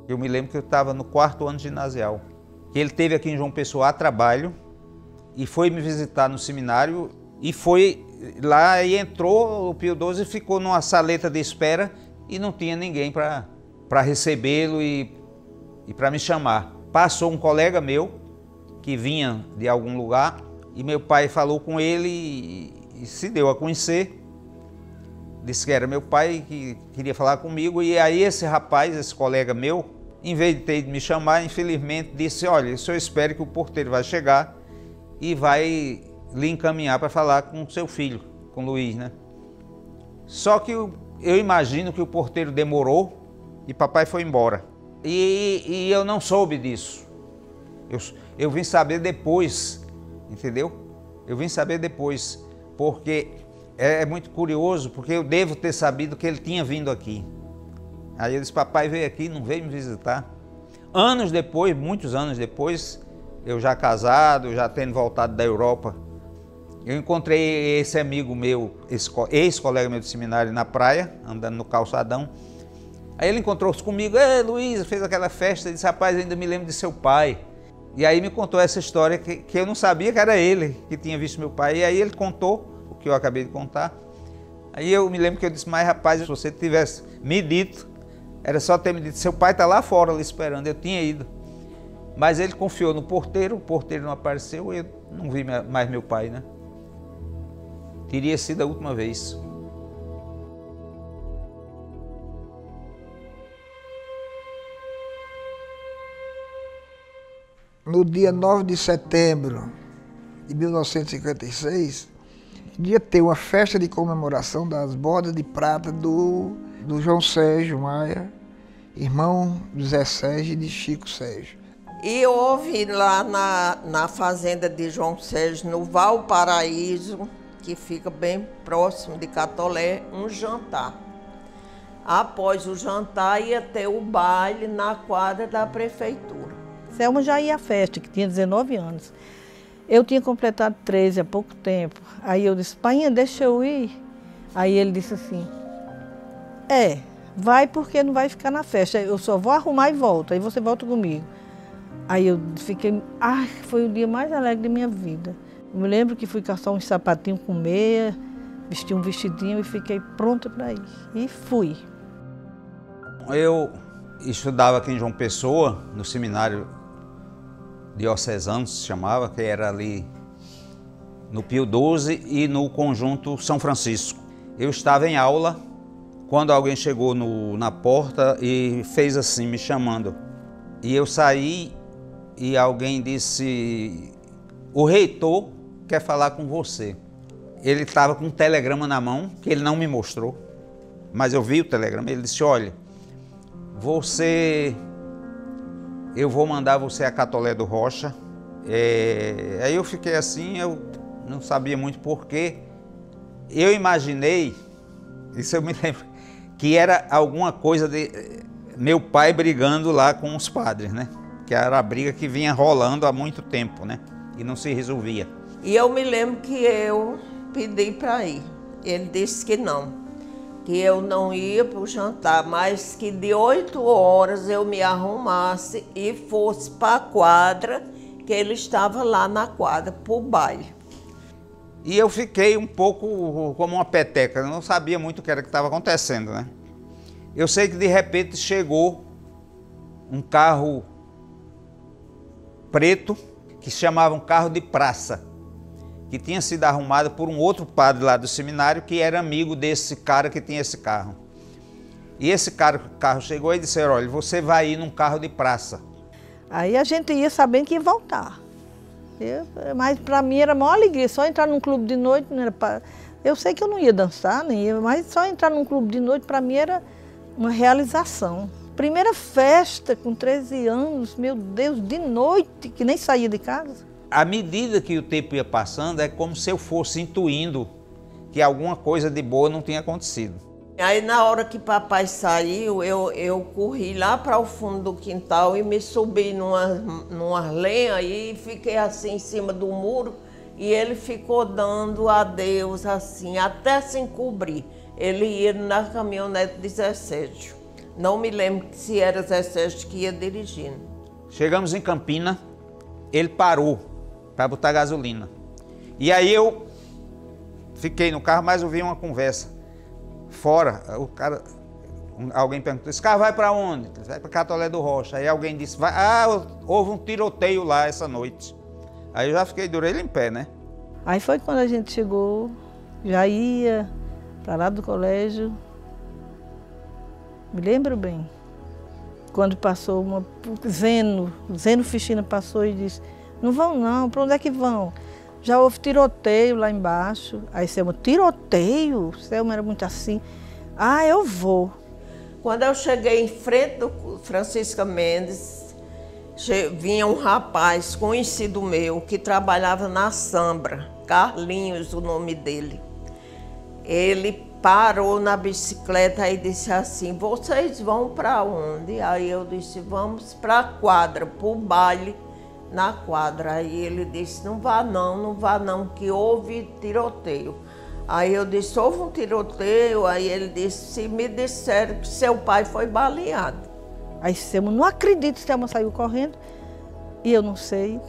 Eu me lembro que eu estava no 4º ano ginasial. Que ele esteve aqui em João Pessoa a trabalho e foi me visitar no seminário e foi lá e entrou o Pio XII e ficou numa saleta de espera e não tinha ninguém para recebê-lo e para me chamar. Passou um colega meu que vinha de algum lugar e meu pai falou com ele e se deu a conhecer. Disse que era meu pai que queria falar comigo e aí esse rapaz, esse colega meu, em vez de ter ido me chamar, infelizmente disse, olha, o senhor espere que o porteiro vai chegar e vai lhe encaminhar para falar com seu filho, com Luiz, né? Só que eu imagino que o porteiro demorou e papai foi embora. E eu não soube disso. Eu vim saber depois, entendeu? Eu vim saber depois, porque é muito curioso, porque eu devo ter sabido que ele tinha vindo aqui. Aí eu disse, papai veio aqui, não veio me visitar. Anos depois, muitos anos depois, eu já casado, já tendo voltado da Europa, eu encontrei esse amigo meu, ex-colega meu de seminário na praia, andando no calçadão. Aí ele encontrou-se comigo, Luiz, fez aquela festa, disse, rapaz, ainda me lembro de seu pai. E aí me contou essa história que eu não sabia que era ele que tinha visto meu pai. E aí ele contou o que eu acabei de contar. Aí eu me lembro que eu disse, mas rapaz, se você tivesse me dito, era só ter me dito, seu pai está lá fora ali esperando, eu tinha ido. Mas ele confiou no porteiro, o porteiro não apareceu, eu não vi mais meu pai, né? Teria sido a última vez. No dia 9 de setembro de 1956, Ia ter uma festa de comemoração das bodas de prata do João Sérgio Maia, irmão do Zé Sérgio e de Chico Sérgio. E houve lá na fazenda de João Sérgio, no Valparaíso, que fica bem próximo de Catolé, um jantar. Após o jantar ia ter o baile na quadra da prefeitura. Selma já ia à festa, que tinha 19 anos. Eu tinha completado 13 há pouco tempo. Aí eu disse, painha, deixa eu ir. Aí ele disse assim, vai porque não vai ficar na festa. Eu só vou arrumar e volto, aí você volta comigo. Aí eu fiquei, foi o dia mais alegre da minha vida. Eu me lembro que fui caçar uns sapatinhos com meia, vesti um vestidinho e fiquei pronta para ir. E fui. Eu estudava aqui em João Pessoa, no seminário diocesano, se chamava, que era ali no Pio XII e no conjunto São Francisco. Eu estava em aula quando alguém chegou na porta e fez assim, me chamando. E eu saí e alguém disse, o reitor quer falar com você. Ele estava com um telegrama na mão, que ele não me mostrou, mas eu vi o telegrama. Ele disse, olha, eu vou mandar você a Catolé do Rocha. Aí eu fiquei assim, eu não sabia muito porquê. Eu imaginei, isso eu me lembro, que era alguma coisa de meu pai brigando lá com os padres, né? Que era a briga que vinha rolando há muito tempo, né? E não se resolvia. E eu me lembro que eu pedi para ir. Ele disse que eu não ia para o jantar, mas que de 8 horas eu me arrumasse e fosse para a quadra, que ele estava lá na quadra, para o baile. E eu fiquei um pouco como uma peteca, eu não sabia muito o que era que estava acontecendo, né? Eu sei que de repente chegou um carro preto, que se chamava um carro de praça, que tinha sido arrumado por um outro padre lá do seminário, que era amigo desse cara que tinha esse carro. E esse carro chegou e disse, olha, você vai ir num carro de praça. Aí a gente ia sabendo que ia voltar. Mas para mim era a maior alegria, só entrar num clube de noite, não era pra... Eu sei que eu não ia dançar, nem ia, mas só entrar num clube de noite para mim era uma realização. Primeira festa com 13 anos, meu Deus, de noite, que nem saía de casa. À medida que o tempo ia passando, é como se eu fosse intuindo que alguma coisa de boa não tinha acontecido. Aí na hora que papai saiu, eu corri lá para o fundo do quintal e me subi numa lenha e fiquei assim em cima do muro e ele ficou dando adeus assim, até se encobrir. Ele ia na caminhonete de Zé Sérgio. Não me lembro se era Zé Sérgio que ia dirigindo. Chegamos em Campina, ele parou para botar gasolina. E aí eu fiquei no carro, mas ouvi uma conversa. Fora, alguém perguntou, esse carro vai para onde? Ele vai para Catolé do Rocha. Aí alguém disse, houve um tiroteio lá essa noite. Aí eu já fiquei de orelha em pé, né? Aí foi quando a gente chegou, já ia para lá do colégio. Me lembro bem, quando passou Zeno Ficina passou e disse, não vão não, para onde é que vão? Já houve tiroteio lá embaixo. Aí Selma, tiroteio? Selma era muito assim. Eu vou. Quando eu cheguei em frente do Francisca Mendes, vinha um rapaz conhecido meu que trabalhava na Sambra, Carlinhos, o nome dele. Ele parou na bicicleta e disse assim, vocês vão para onde? Aí eu disse, vamos para a quadra, para o baile na quadra. Aí ele disse, não vá não, que houve tiroteio. Aí eu disse, houve um tiroteio? Aí ele disse, se me disseram que seu pai foi baleado. Aí Selma, não acredito, Selma saiu correndo e eu não sei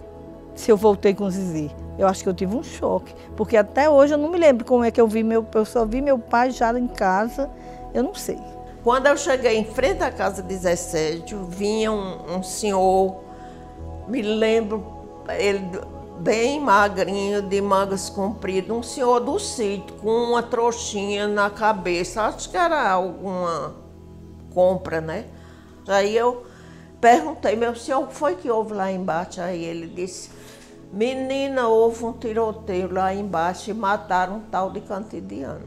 se eu voltei com o Zizi. Eu acho que eu tive um choque, porque até hoje eu não me lembro como é que eu só vi meu pai já em casa, eu não sei. Quando eu cheguei em frente à casa de Zé Sérgio, vinha um senhor, me lembro, ele bem magrinho, de mangas compridas, um senhor do sítio, com uma trouxinha na cabeça, acho que era alguma compra, né? Aí eu perguntei, meu senhor, o que foi que houve lá embaixo? Aí ele disse, Menina, houve um tiroteio lá embaixo e mataram um tal de Cantidiano.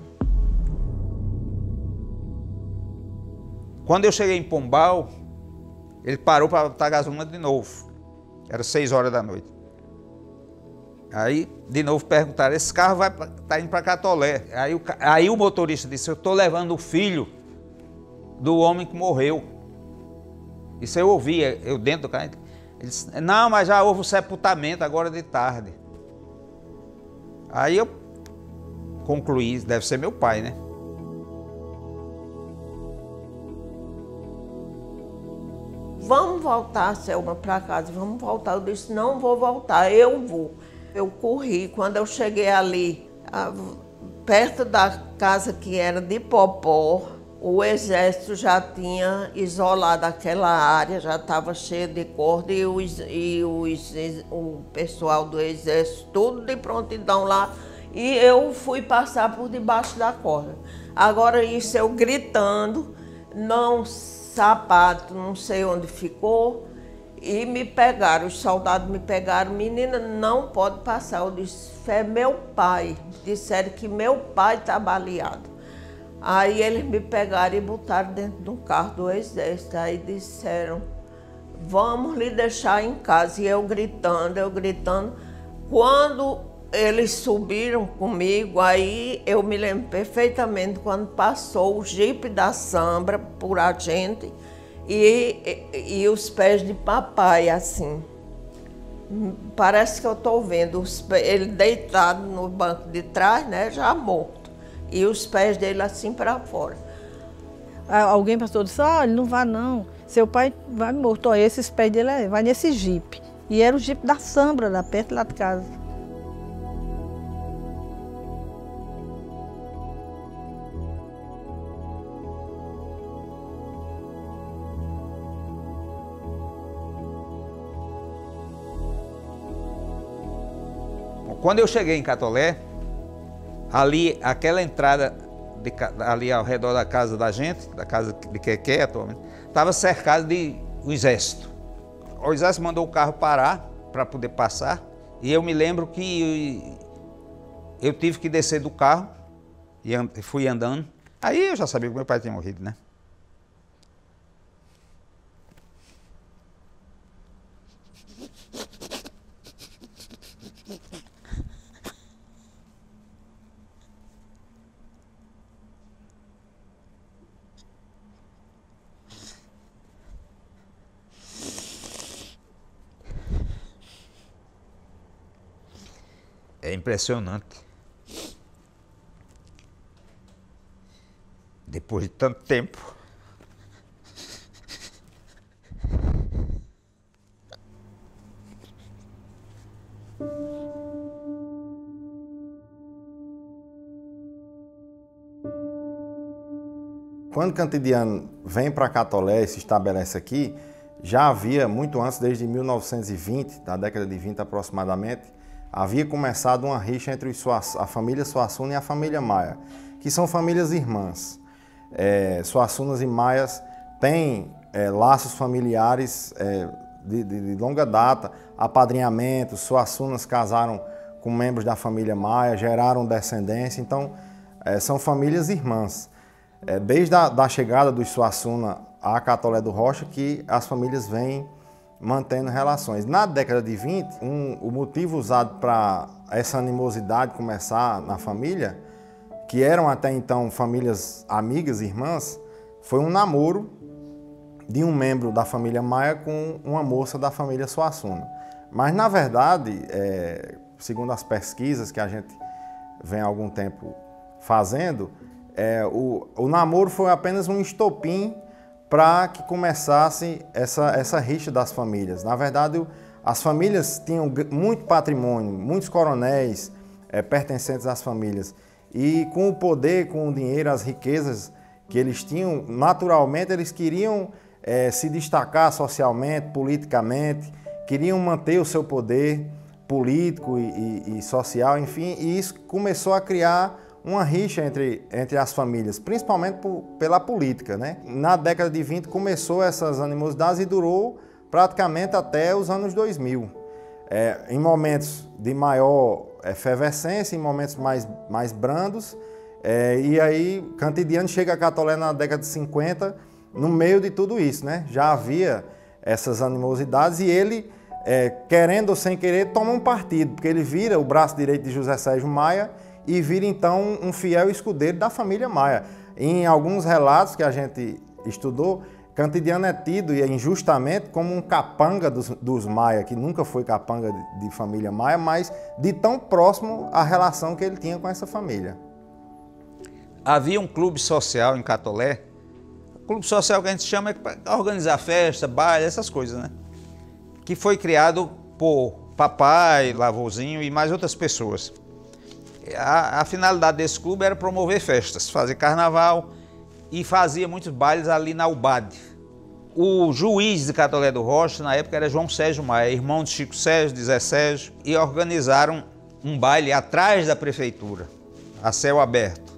Quando eu cheguei em Pombal, ele parou para botar gasolina de novo. Era 6 horas da noite. Aí, de novo, perguntaram, esse carro tá indo para Catolé. Aí o motorista disse, eu estou levando o filho do homem que morreu. Isso eu ouvia, eu dentro do carro. Ele disse, não, mas já houve o sepultamento agora de tarde. Aí eu concluí, deve ser meu pai, né? Vamos voltar, Selma, para casa, vamos voltar. Eu disse, não vou voltar, eu vou. Eu corri, quando eu cheguei ali, perto da casa que era de Popó, o exército já tinha isolado aquela área, já estava cheia de corda e o pessoal do exército, tudo de prontidão lá, e eu fui passar por debaixo da corda. Agora isso eu gritando, sapato, não sei onde ficou, e me pegaram, os soldados me pegaram, menina, não pode passar. Eu disse, é meu pai. Disseram que meu pai está baleado. Aí eles me pegaram e botaram dentro de um carro do exército. Aí disseram, vamos lhe deixar em casa. E eu gritando. Quando eles subiram comigo, aí eu me lembro perfeitamente quando passou o jipe da Sambra por a gente e os pés de papai, assim. Parece que eu estou vendo ele deitado no banco de trás, né, já morto, e os pés dele assim para fora. Alguém passou e disse, olha, não vá não, seu pai vai morto, olha, esses pés dele vai nesse jipe. E era o jipe da Sambra, lá perto lá de casa. Quando eu cheguei em Catolé, ali, aquela entrada ali ao redor da casa da gente, da casa de Quequé atualmente, estava cercado de o exército. O exército mandou o carro parar para poder passar, e eu me lembro que eu tive que descer do carro e fui andando. Aí eu já sabia que meu pai tinha morrido, né? É impressionante. Depois de tanto tempo. Quando Cantidiano vem para Catolé e se estabelece aqui, já havia, muito antes, desde 1920, da década de 20 aproximadamente, havia começado uma rixa entre a família Suassuna e a família Maia, que são famílias irmãs. Suassunas e Maias têm laços familiares de longa data, apadrinhamentos. Suassunas casaram com membros da família Maia, geraram descendência, então são famílias irmãs. Desde a chegada dos Suassuna a Catolé do Rocha que as famílias vêm mantendo relações. Na década de 20, o motivo usado para essa animosidade começar na família, que eram até então famílias amigas, irmãs, foi um namoro de um membro da família Maia com uma moça da família Suassuna. Mas, na verdade, segundo as pesquisas que a gente vem há algum tempo fazendo, o namoro foi apenas um estopim para que começasse essa rixa das famílias. Na verdade, as famílias tinham muito patrimônio, muitos coronéis pertencentes às famílias. E com o poder, com o dinheiro, as riquezas que eles tinham, naturalmente eles queriam se destacar socialmente, politicamente, queriam manter o seu poder político e social, enfim, e isso começou a criar uma rixa entre as famílias, principalmente pela política, né? Na década de 20 começou essas animosidades e durou praticamente até os anos 2000. em momentos de maior efervescência, em momentos mais brandos. E aí, Cantidiano chega a Catolé na década de 50, no meio de tudo isso, né? Já havia essas animosidades e ele, querendo ou sem querer, toma um partido, porque ele vira o braço direito de José Sérgio Maia e vira, então, um fiel escudeiro da família Maia. Em alguns relatos que a gente estudou, Cantidiano é tido, e injustamente, como um capanga dos Maia, que nunca foi capanga de família Maia, mas de tão próximo a relação que ele tinha com essa família. Havia um clube social em Catolé, clube social que a gente chama para organizar festa, baile, essas coisas, né? Que foi criado por papai, Lavozinho e mais outras pessoas. A finalidade desse clube era promover festas, fazer carnaval e fazia muitos bailes ali na UBAD. O juiz de Catolé do Rocha, na época, era João Sérgio Maia, irmão de Chico Sérgio, de Zé Sérgio, e organizaram um baile atrás da prefeitura, a céu aberto.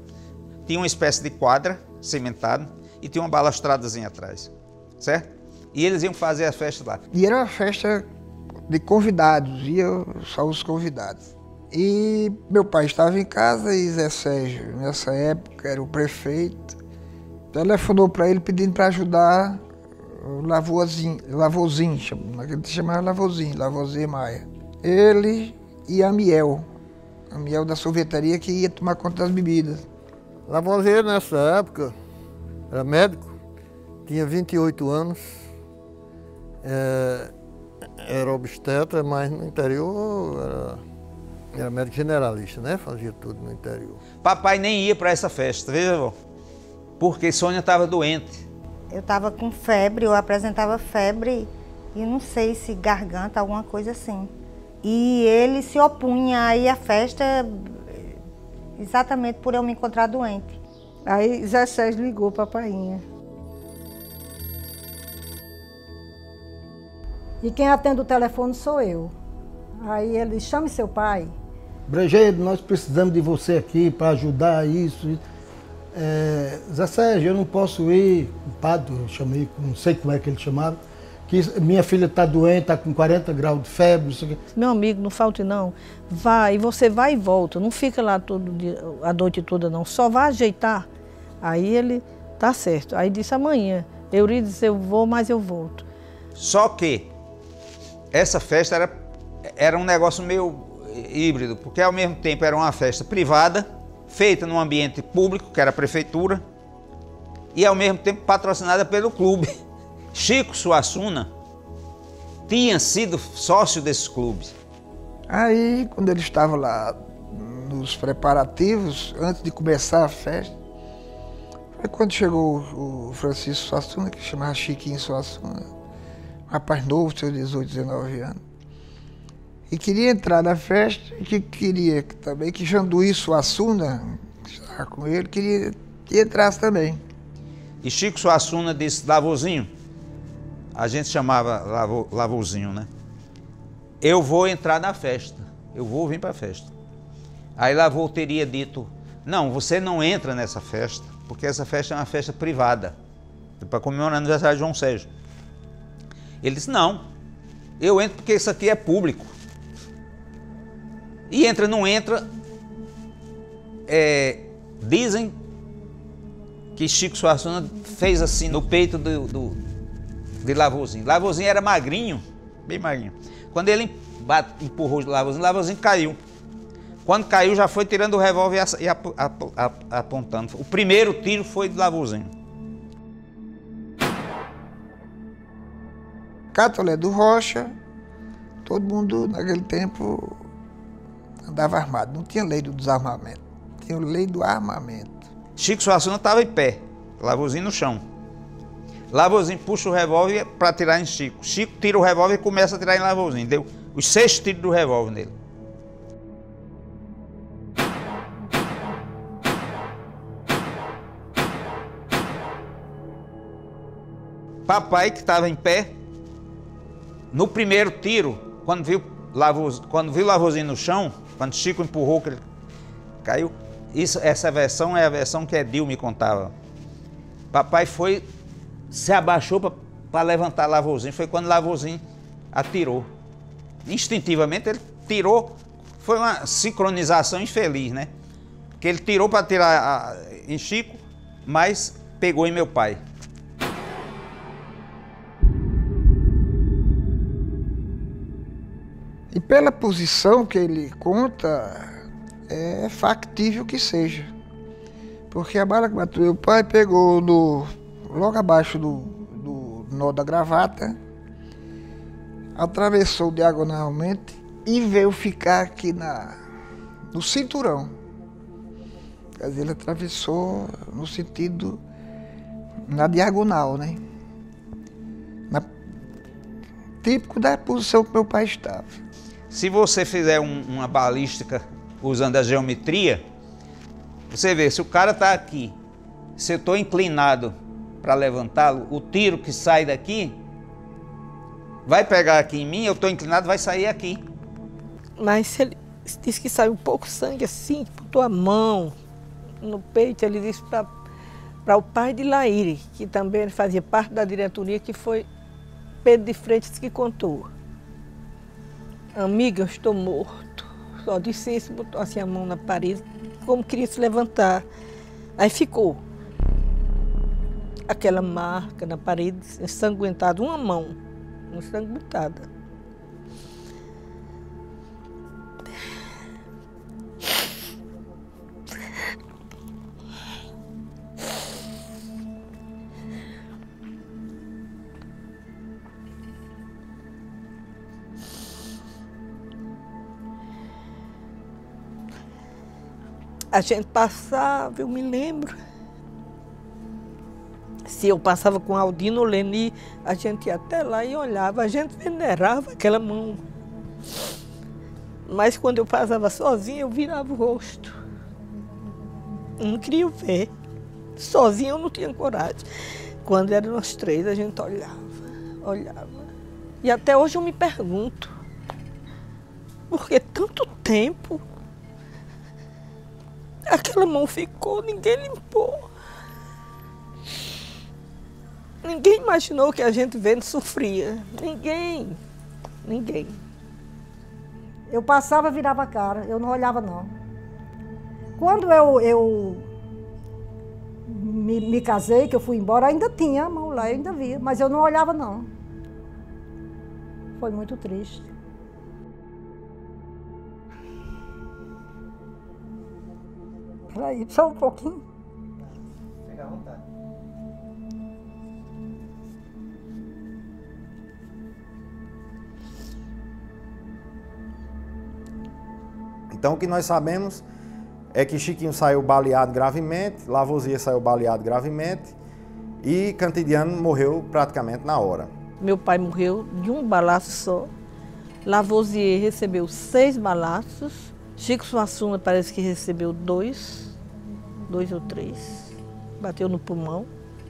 Tinha uma espécie de quadra cimentada e tinha uma balastradazinha atrás, certo? E eles iam fazer a festa lá. E era uma festa de convidados, ia só os convidados. E meu pai estava em casa e Zé Sérgio, nessa época, era o prefeito, telefonou para ele pedindo para ajudar o Lavozinho, naquele se chamava Lavozinho Maia. Ele e a Miel da sorveteria, que ia tomar conta das bebidas. Lavoisier, nessa época, era médico, tinha 28 anos, era obstetra, mas no interior era médico generalista, né? Fazia tudo no interior. Papai nem ia para essa festa, veja, vó, porque Sônia estava doente. Eu estava com febre, eu apresentava febre e não sei se garganta, alguma coisa assim. E ele se opunha a ir à festa exatamente por eu me encontrar doente. Aí Zé Sérgio ligou para a painha. E quem atende o telefone sou eu. Aí ele, chame seu pai. Brejeiro, nós precisamos de você aqui para ajudar isso. Zé Sérgio, eu não posso ir, o padre, eu chamei, não sei como é que ele chamava, que minha filha está doente, está com 40 graus de febre, isso aqui. Meu amigo, não falte não, vai, você vai e volta, não fica lá todo dia, a noite toda não, só vai ajeitar. Aí ele, tá certo, aí disse amanhã, Eurídice, eu vou, mas eu volto. Só que essa festa era um negócio meio híbrido, porque ao mesmo tempo era uma festa privada, feita num ambiente público, que era a prefeitura, e ao mesmo tempo patrocinada pelo clube. Chico Suassuna tinha sido sócio desses clubes. Aí, quando ele estava lá nos preparativos, antes de começar a festa, foi quando chegou o Francisco Suassuna, que chamava Chiquinho Suassuna, um rapaz novo, tinha 18, 19 anos. E queria entrar na festa, e que queria também que Janduí Suassuna, que estava com ele, queria que entrasse também. E Chico Suassuna disse, Lavozinho, a gente chamava Lavozinho, né? Eu vou entrar na festa, eu vou vir para a festa. Aí Lavô teria dito, não, você não entra nessa festa, porque essa festa é uma festa privada, para comemorar o aniversário de João Sérgio. Ele disse, não, eu entro porque isso aqui é público. E entra, não entra, dizem que Chico Suassuna fez assim no peito de Lavozinho. Lavozinho era magrinho, bem magrinho. Quando ele empurrou o Lavozinho, Lavozinho caiu. Quando caiu, já foi tirando o revólver e apontando. O primeiro tiro foi de Lavozinho. Catolé do Rocha, todo mundo naquele tempo andava armado. Não tinha lei do desarmamento, tinha lei do armamento. Chico Suassuna estava em pé, Lavozinho no chão. Lavozinho puxa o revólver para atirar em Chico. Chico tira o revólver e começa a atirar em Lavozinho. Deu os 6 tiros do revólver nele. Papai, que estava em pé, no primeiro tiro, quando viu Lavozinho no chão, quando Chico empurrou, que ele caiu. Essa versão é a versão que Edil me contava. Papai se abaixou para levantar Lavozinho. Foi quando Lavozinho atirou. instintivamente ele tirou, foi uma sincronização infeliz, né? Que ele tirou para tirar em Chico, mas pegou em meu pai. E pela posição que ele conta, é factível que seja. Porque a bala que matou meu pai pegou logo abaixo do nó da gravata, atravessou diagonalmente e veio ficar aqui no cinturão. Quer dizer, ele atravessou no sentido, na diagonal, né? Típico da posição que meu pai estava. Se você fizer uma balística usando a geometria, você vê, se o cara está aqui, se eu estou inclinado para levantá-lo, o tiro que sai daqui vai pegar aqui em mim, eu estou inclinado, vai sair aqui. Mas se ele disse que saiu um pouco sangue assim, botou a mão no peito, ele disse para o pai de Laíre, que também fazia parte da diretoria, que foi Pedro de Freitas que contou. Amiga, eu estou morto. Só disse isso, botou assim a mão na parede, como queria se levantar. Aí ficou aquela marca na parede, ensanguentada, uma mão ensanguentada. A gente passava, eu me lembro. Se eu passava com Aldino ou Leni, a gente ia até lá e olhava, a gente venerava aquela mão. Mas quando eu passava sozinha, eu virava o rosto. Eu não queria ver. Sozinha eu não tinha coragem. Quando eram nós três, a gente olhava. E até hoje eu me pergunto, por que tanto tempo aquela mão ficou, ninguém limpou. Ninguém imaginou que a gente vendo sofria. Ninguém. Eu passava, virava a cara, eu não olhava não. Quando eu me casei, que eu fui embora, ainda tinha a mão lá, eu ainda via, mas eu não olhava não. Foi muito triste. Peraí, só um pouquinho. Fica à vontade. Então o que nós sabemos é que Chiquinho saiu baleado gravemente, Lavoisier saiu baleado gravemente e Cantidiano morreu praticamente na hora. Meu pai morreu de um balaço só. Lavoisier recebeu 6 balaços. Chico Suassuna parece que recebeu 2 ou 3. Bateu no pulmão.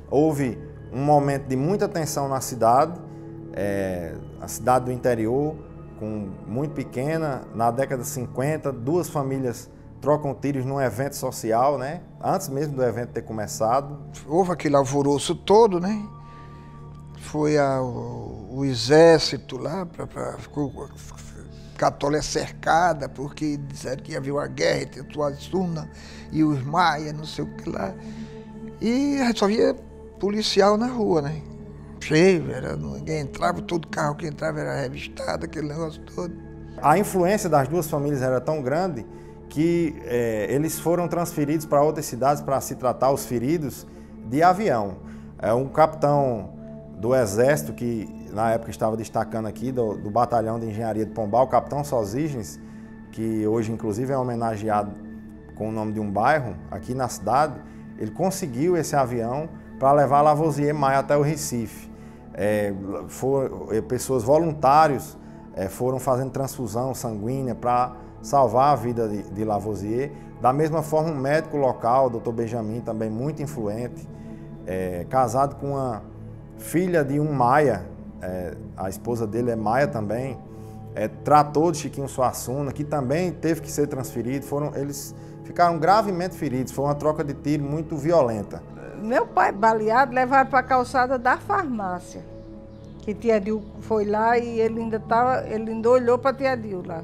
Houve um momento de muita tensão na cidade, a cidade do interior, muito pequena. Na década de 50, 2 famílias trocam tiros num evento social, né? Antes mesmo do evento ter começado. Houve aquele alvoroço todo, né? Foi o exército lá, ficou Catolé cercada, porque disseram que ia haver uma guerra entre o Suassuna e os Maia, não sei o que lá. E só via policial na rua, né? Cheio, ninguém entrava, todo carro que entrava era revistado, aquele negócio todo. A influência das 2 famílias era tão grande que eles foram transferidos para outras cidades para se tratar os feridos de avião. Um capitão do Exército, que na época estava destacando aqui, do Batalhão de Engenharia de Pombal, o capitão Sosígenes, que hoje inclusive é homenageado com o nome de um bairro aqui na cidade, ele conseguiu esse avião para levar Lavoisier Maia até o Recife. Pessoas voluntários foram fazendo transfusão sanguínea para salvar a vida de Lavoisier. Da mesma forma, um médico local, o Dr. Benjamin, também muito influente, casado com uma filha de um Maia, a esposa dele é Maia também, tratou de Chiquinho Suassuna, que também teve que ser transferido. Eles ficaram gravemente feridos, foi uma troca de tiro muito violenta. Meu pai baleado, levaram para a calçada da farmácia. que tia Dil foi lá e ele ainda olhou para tia Dil lá.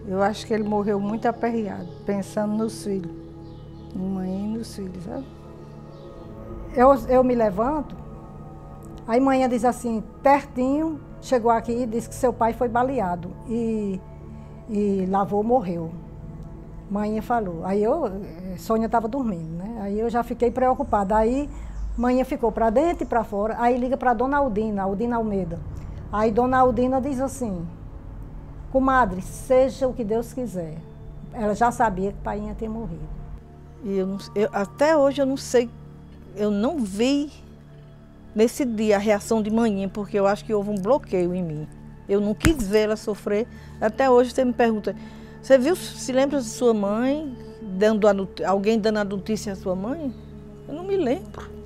Eu acho que ele morreu muito aperreado, pensando nos filhos, na mãe e nos filhos, sabe? Eu me levanto, aí manhã diz assim, pertinho, chegou aqui e disse que seu pai foi baleado e Lavô morreu. Manhã falou. Aí Sônia estava dormindo, né? Aí eu já fiquei preocupada. Aí manhã ficou para dentro e para fora, aí liga para Dona Aldina Almeida. Aí Dona Aldina diz assim, comadre, seja o que Deus quiser. Ela já sabia que o pai ia ter morrido. E até hoje eu não sei, eu não vi nesse dia a reação de manhã, porque eu acho que houve um bloqueio em mim. Eu não quis ver ela sofrer. Até hoje você me pergunta, você viu, se lembra de sua mãe, alguém dando a notícia à sua mãe? Eu não me lembro.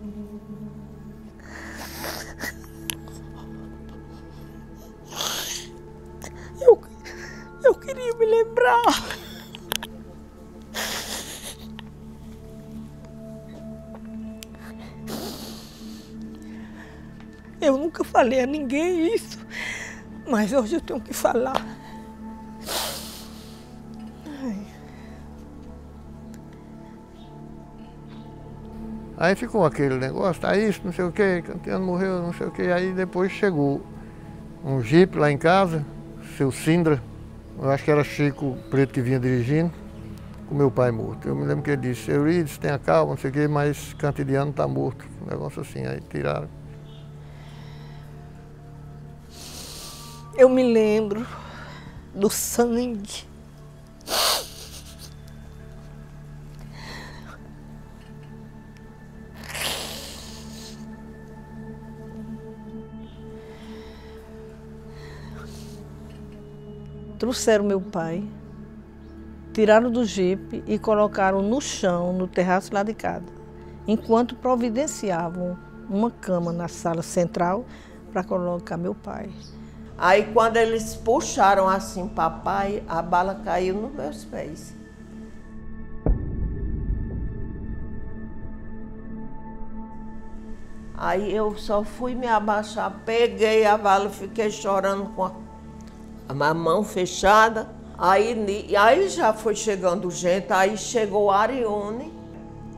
Eu queria me lembrar. Eu nunca falei a ninguém isso, mas hoje eu tenho que falar. Aí ficou aquele negócio, tá isso, não sei o quê, Cantiano morreu, não sei o quê. Aí depois chegou um jipe lá em casa, seu Sindra, eu acho que era Chico Preto que vinha dirigindo, com meu pai morto. Eu me lembro que ele disse, Eurides, tenha calma, não sei o quê, mas Cantidiano tá morto. Um negócio assim, aí tiraram. Eu me lembro do sangue. Trouxeram meu pai, tiraram do jipe e colocaram no chão, no terraço lá de casa, enquanto providenciavam uma cama na sala central para colocar meu pai. Aí quando eles puxaram assim papai, a bala caiu nos meus pés. Aí eu só fui me abaixar, peguei a bala, fiquei chorando com a mão fechada. Aí já foi chegando gente, aí chegou a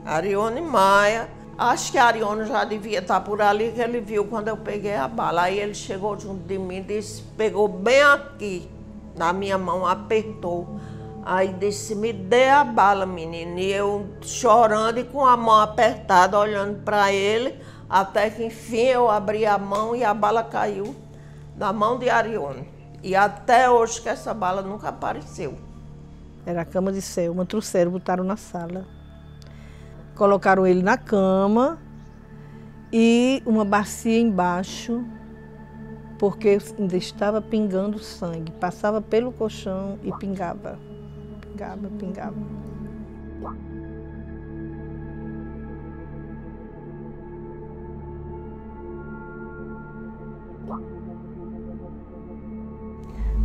Arione Maia. Acho que a Arione já devia estar por ali, que ele viu quando eu peguei a bala. Aí ele chegou junto de mim, disse, pegou bem aqui, na minha mão, apertou. Aí disse, me dê a bala, menina. E eu chorando e com a mão apertada, olhando para ele, até que enfim eu abri a mão e a bala caiu na mão de Arione. E até hoje que essa bala nunca apareceu. Era a cama de Selma, trouxeram, botaram na sala. Colocaram ele na cama e uma bacia embaixo, porque ainda estava pingando sangue. Passava pelo colchão e pingava. Pingava, pingava.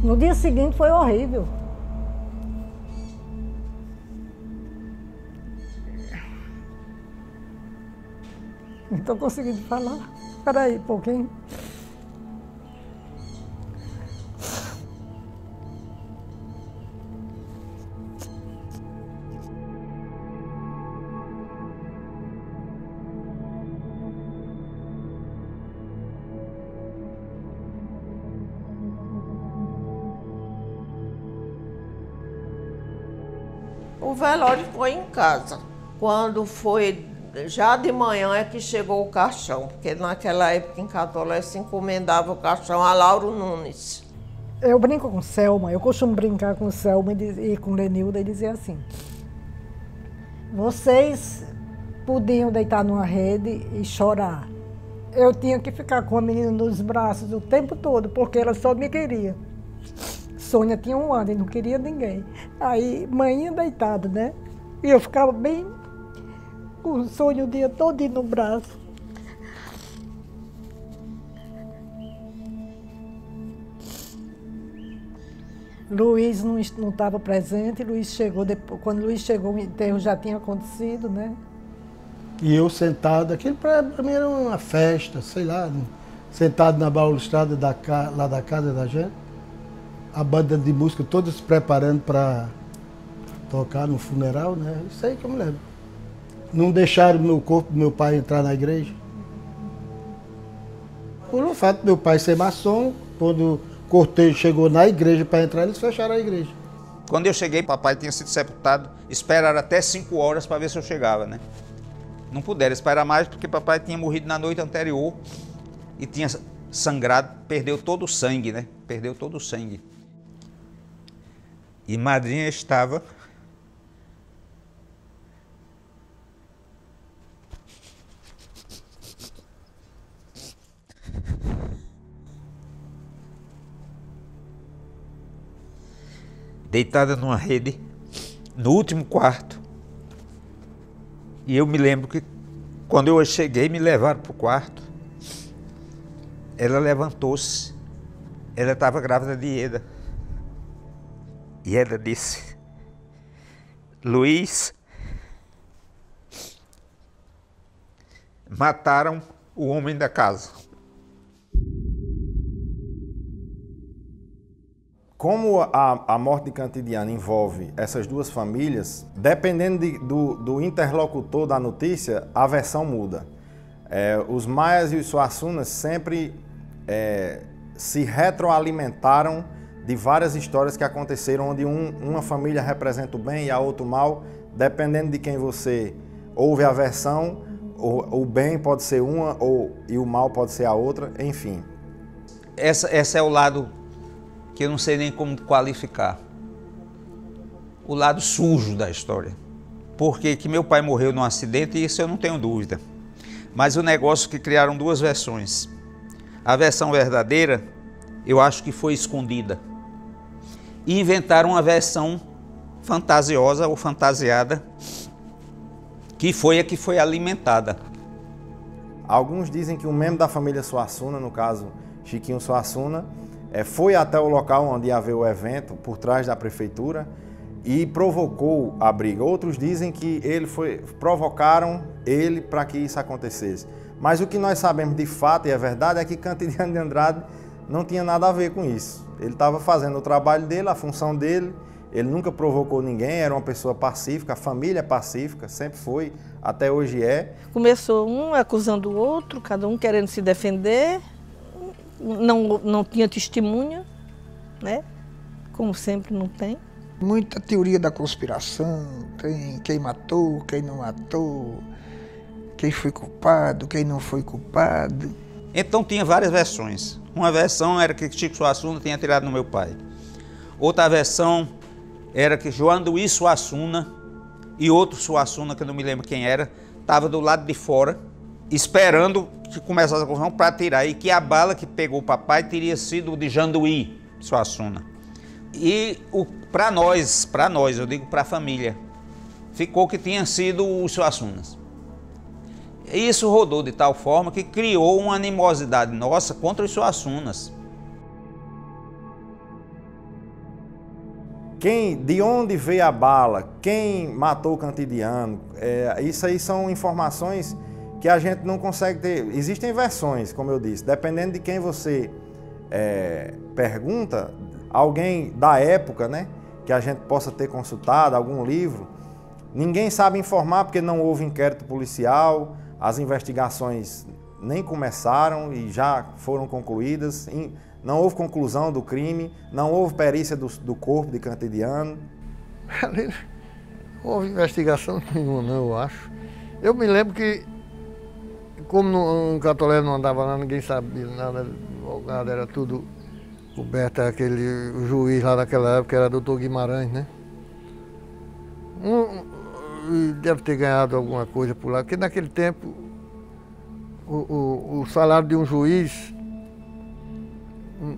No dia seguinte foi horrível. Não estou conseguindo falar. Espera aí um pouquinho. O velório foi em casa. Quando foi já de manhã é que chegou o caixão, porque naquela época em Catolé se encomendava o caixão a Lauro Nunes. Eu brinco com Selma, eu costumo brincar com Selma e com Lenilda e dizer assim, vocês podiam deitar numa rede e chorar. Eu tinha que ficar com a menina nos braços o tempo todo, porque ela só me queria. Sônia tinha 1 ano e não queria ninguém. Aí, manhã deitada, né? E eu ficava bem com Sônia o dia todo no braço. Luiz não estava presente, Luiz chegou depois. Quando Luiz chegou, o enterro já tinha acontecido, né? E eu sentado, aquilo para mim era uma festa, sei lá, sentado na balustrada lá da casa da gente, a banda de música toda se preparando para tocar no funeral, né? Isso aí que eu me lembro. Não deixaram o meu corpo do meu pai entrar na igreja. Por o fato do meu pai ser maçom, quando o cortejo chegou na igreja para entrar, eles fecharam a igreja. Quando eu cheguei, papai tinha sido sepultado, esperaram até 5 horas para ver se eu chegava, né? Não puderam esperar mais porque papai tinha morrido na noite anterior e tinha sangrado, perdeu todo o sangue, né? Perdeu todo o sangue. E madrinha estava deitada numa rede, no último quarto. E eu me lembro que quando eu cheguei, me levaram para o quarto. Ela levantou-se, ela estava grávida de Ieda. E ela disse: Luiz, mataram o homem da casa. Como a morte de Cantidiano envolve essas duas famílias, dependendo do interlocutor da notícia, a versão muda. Os maias e os suassunas sempre se retroalimentaram de várias histórias que aconteceram, onde uma família representa o bem e a outra o mal. Dependendo de quem você ouve a versão, o bem pode ser uma e o mal pode ser a outra, enfim. Esse é o lado que eu não sei nem como qualificar. O lado sujo da história. Porque que meu pai morreu num acidente, isso eu não tenho dúvida. Mas o negócio que criaram duas versões. A versão verdadeira, eu acho que foi escondida. E inventaram uma versão fantasiosa ou fantasiada, que foi a que foi alimentada. Alguns dizem que um membro da família Suassuna, no caso Chiquinho Suassuna, foi até o local onde ia haver o evento, por trás da prefeitura, e provocou a briga. Outros dizem que provocaram ele para que isso acontecesse. Mas o que nós sabemos de fato e é verdade é que Cantidiano de Andrade não tinha nada a ver com isso. Ele estava fazendo o trabalho dele, a função dele, ele nunca provocou ninguém, era uma pessoa pacífica, a família é pacífica, sempre foi, até hoje é. Começou um acusando o outro, cada um querendo se defender, não tinha testemunha, né? Como sempre não tem. Muita teoria da conspiração, tem quem matou, quem não matou, quem foi culpado, quem não foi culpado. Então tinha várias versões. Uma versão era que Chico Suassuna tinha atirado no meu pai. Outra versão era que João Luiz Suassuna e outro Suassuna, que eu não me lembro quem era, estava do lado de fora, esperando que começasse a confusão para atirar, e que a bala que pegou o papai teria sido de Janduí Suassuna. E para nós, eu digo para a família, ficou que tinha sido os Suassunas. Isso rodou de tal forma que criou uma animosidade nossa contra os Suassunas. De onde veio a bala, quem matou o Cantidiano, isso aí são informações que a gente não consegue ter. Existem versões, como eu disse, dependendo de quem você pergunta, alguém da época, né, que a gente possa ter consultado, algum livro, ninguém sabe informar porque não houve inquérito policial, as investigações nem começaram e já foram concluídas, não houve conclusão do crime, não houve perícia do corpo de Cantidiano. Não houve investigação nenhuma, não, eu acho. Eu me lembro que, como no Catolé não andava lá, ninguém sabia nada, advogado, era tudo coberto, o juiz lá naquela época era Dr. Guimarães, né? Deve ter ganhado alguma coisa por lá, porque naquele tempo o salário de um juiz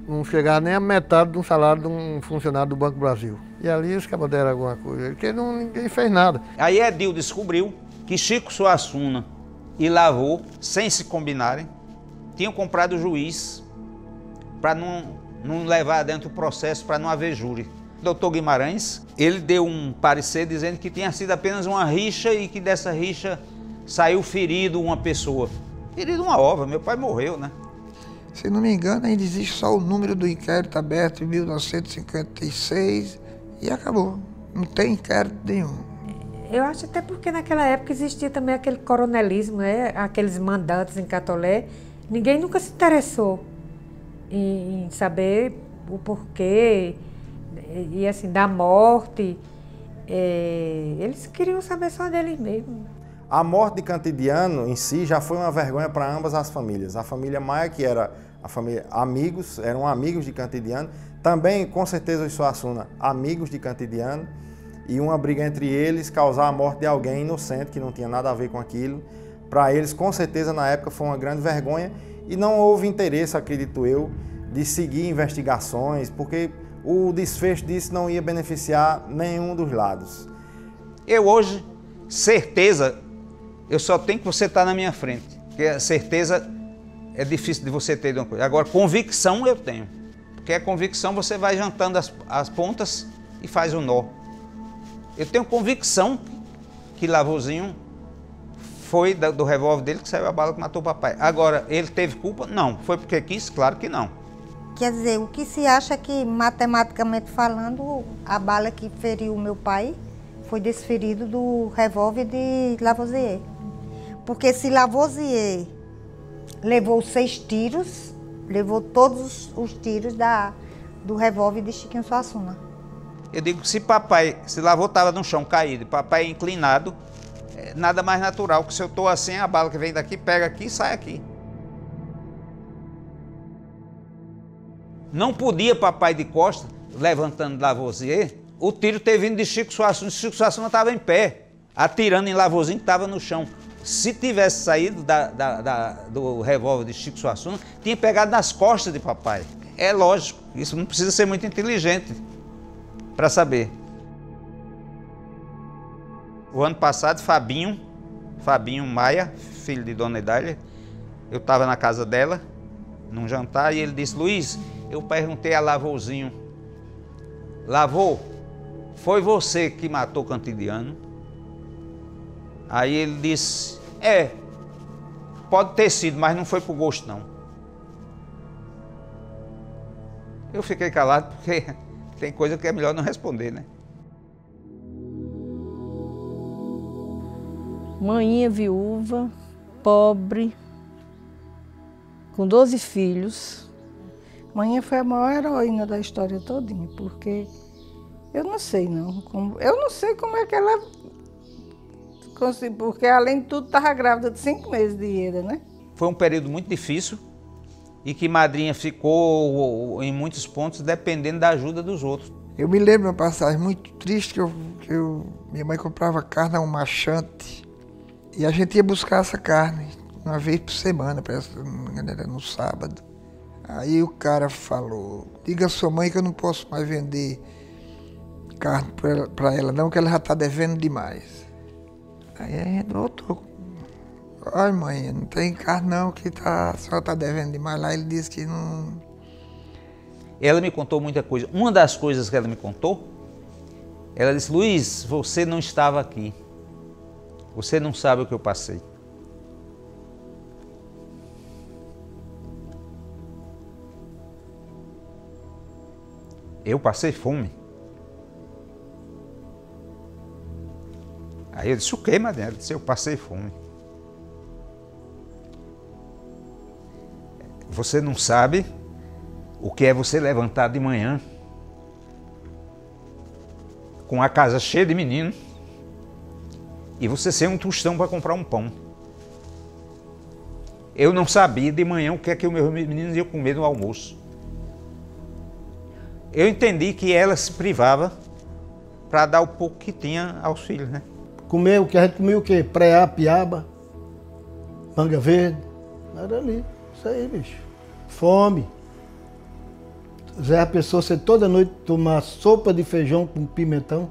não chegava nem a metade de um salário de um funcionário do Banco do Brasil. E ali os cabas deram alguma coisa, porque ninguém fez nada. Aí Edil descobriu que Chico Suassuna e Lavô, sem se combinarem, tinham comprado o juiz para não levar dentro do processo, para não haver júri. Dr. Guimarães, ele deu um parecer dizendo que tinha sido apenas uma rixa e que dessa rixa saiu ferido uma pessoa. Ferido uma ova, meu pai morreu, né? Se não me engano, ainda existe só o número do inquérito aberto em 1956 e acabou. Não tem inquérito nenhum. Eu acho até porque naquela época existia também aquele coronelismo, né? Aqueles mandantes em Catolé. Ninguém nunca se interessou em saber o porquê e assim, da morte. Eles queriam saber só deles mesmos. A morte de Cantidiano em si já foi uma vergonha para ambas as famílias. A família Maia, que era a família amigos, eram amigos de Cantidiano. Também, com certeza, os Suassuna, amigos de Cantidiano. E uma briga entre eles causar a morte de alguém inocente, que não tinha nada a ver com aquilo. Para eles, com certeza, na época foi uma grande vergonha. E não houve interesse, acredito eu, de seguir investigações, porque o desfecho disso não ia beneficiar nenhum dos lados. Eu hoje, certeza, eu só tenho que você estar na minha frente. Porque a certeza é difícil de você ter de uma coisa. Agora, convicção eu tenho. Porque a convicção você vai jantando as pontas e faz o nó. Eu tenho convicção que Lavozinho foi do revólver dele que saiu a bala que matou o papai. Agora, ele teve culpa? Não. Foi porque quis? Claro que não. Quer dizer, o que se acha que, matematicamente falando, a bala que feriu o meu pai foi desferido do revólver de Lavoisier. Porque se Lavoisier levou 6 tiros, levou todos os tiros do revólver de Chiquinho Suassuna. Eu digo que se Lavô estava no chão caído e papai inclinado, nada mais natural que se eu estou assim, a bala que vem daqui, pega aqui e sai aqui. Não podia papai de costa, levantando Lavoisier, o tiro ter vindo de Chico Suassuna. Chico Suassuna estava em pé, atirando em Lavozinho que estava no chão. Se tivesse saído do revólver de Chico Suassuna, tinha pegado nas costas de papai. É lógico, isso não precisa ser muito inteligente para saber. O ano passado, Fabinho Maia, filho de Dona Idália, eu estava na casa dela, num jantar, e ele disse: Luiz, eu perguntei a Lavozinho, Lavô, foi você que matou Cantidiano? Aí ele disse: pode ter sido, mas não foi por gosto não. Eu fiquei calado porque tem coisa que é melhor não responder, né? Mãinha viúva, pobre, com 12 filhos. Mãinha foi a maior heroína da história todinha, porque eu não sei como é que ela conseguiu, porque além de tudo estava grávida de 5 meses de Ieda, né? Foi um período muito difícil e que madrinha ficou em muitos pontos dependendo da ajuda dos outros. Eu me lembro de uma passagem muito triste que minha mãe comprava carne a um machante e a gente ia buscar essa carne uma vez por semana, parece que era no sábado. Aí o cara falou: diga à sua mãe que eu não posso mais vender carne para ela não, que ela já está devendo demais. Aí a gente voltou. Ai, mãe, não tem carne não, que a senhora está devendo demais. Lá ele disse que não... Ela me contou muita coisa. Uma das coisas que ela me contou, ela disse: Luiz, você não estava aqui. Você não sabe o que eu passei. Eu passei fome. Aí eu disse: o quê, madrinha? Ela disse: eu passei fome. Você não sabe o que é você levantar de manhã com a casa cheia de meninos e você ser um tostão para comprar um pão. Eu não sabia de manhã o que é que os meus meninos iam comer no almoço. Eu entendi que ela se privava para dar o pouco que tinha aos filhos, né? Comer o que a gente comia, o quê? Preá, piaba, manga verde. Era ali, isso aí, bicho. Fome. Zé, a pessoa, você toda noite tomar sopa de feijão com pimentão.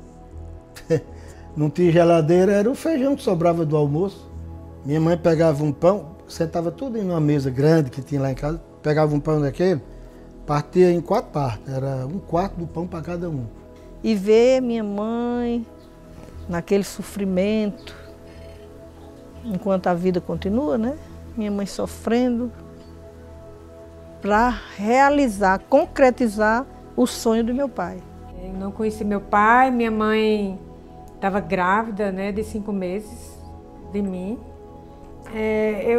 Não tinha geladeira, era o feijão que sobrava do almoço. Minha mãe pegava um pão, sentava tudo em uma mesa grande que tinha lá em casa, pegava um pão daquele, partia em 4 partes, era 1/4 do pão para cada um. E ver minha mãe naquele sofrimento, enquanto a vida continua, né? Minha mãe sofrendo. para realizar, concretizar o sonho do meu pai. Eu não conheci meu pai, minha mãe estava grávida, né, de 5 meses de mim.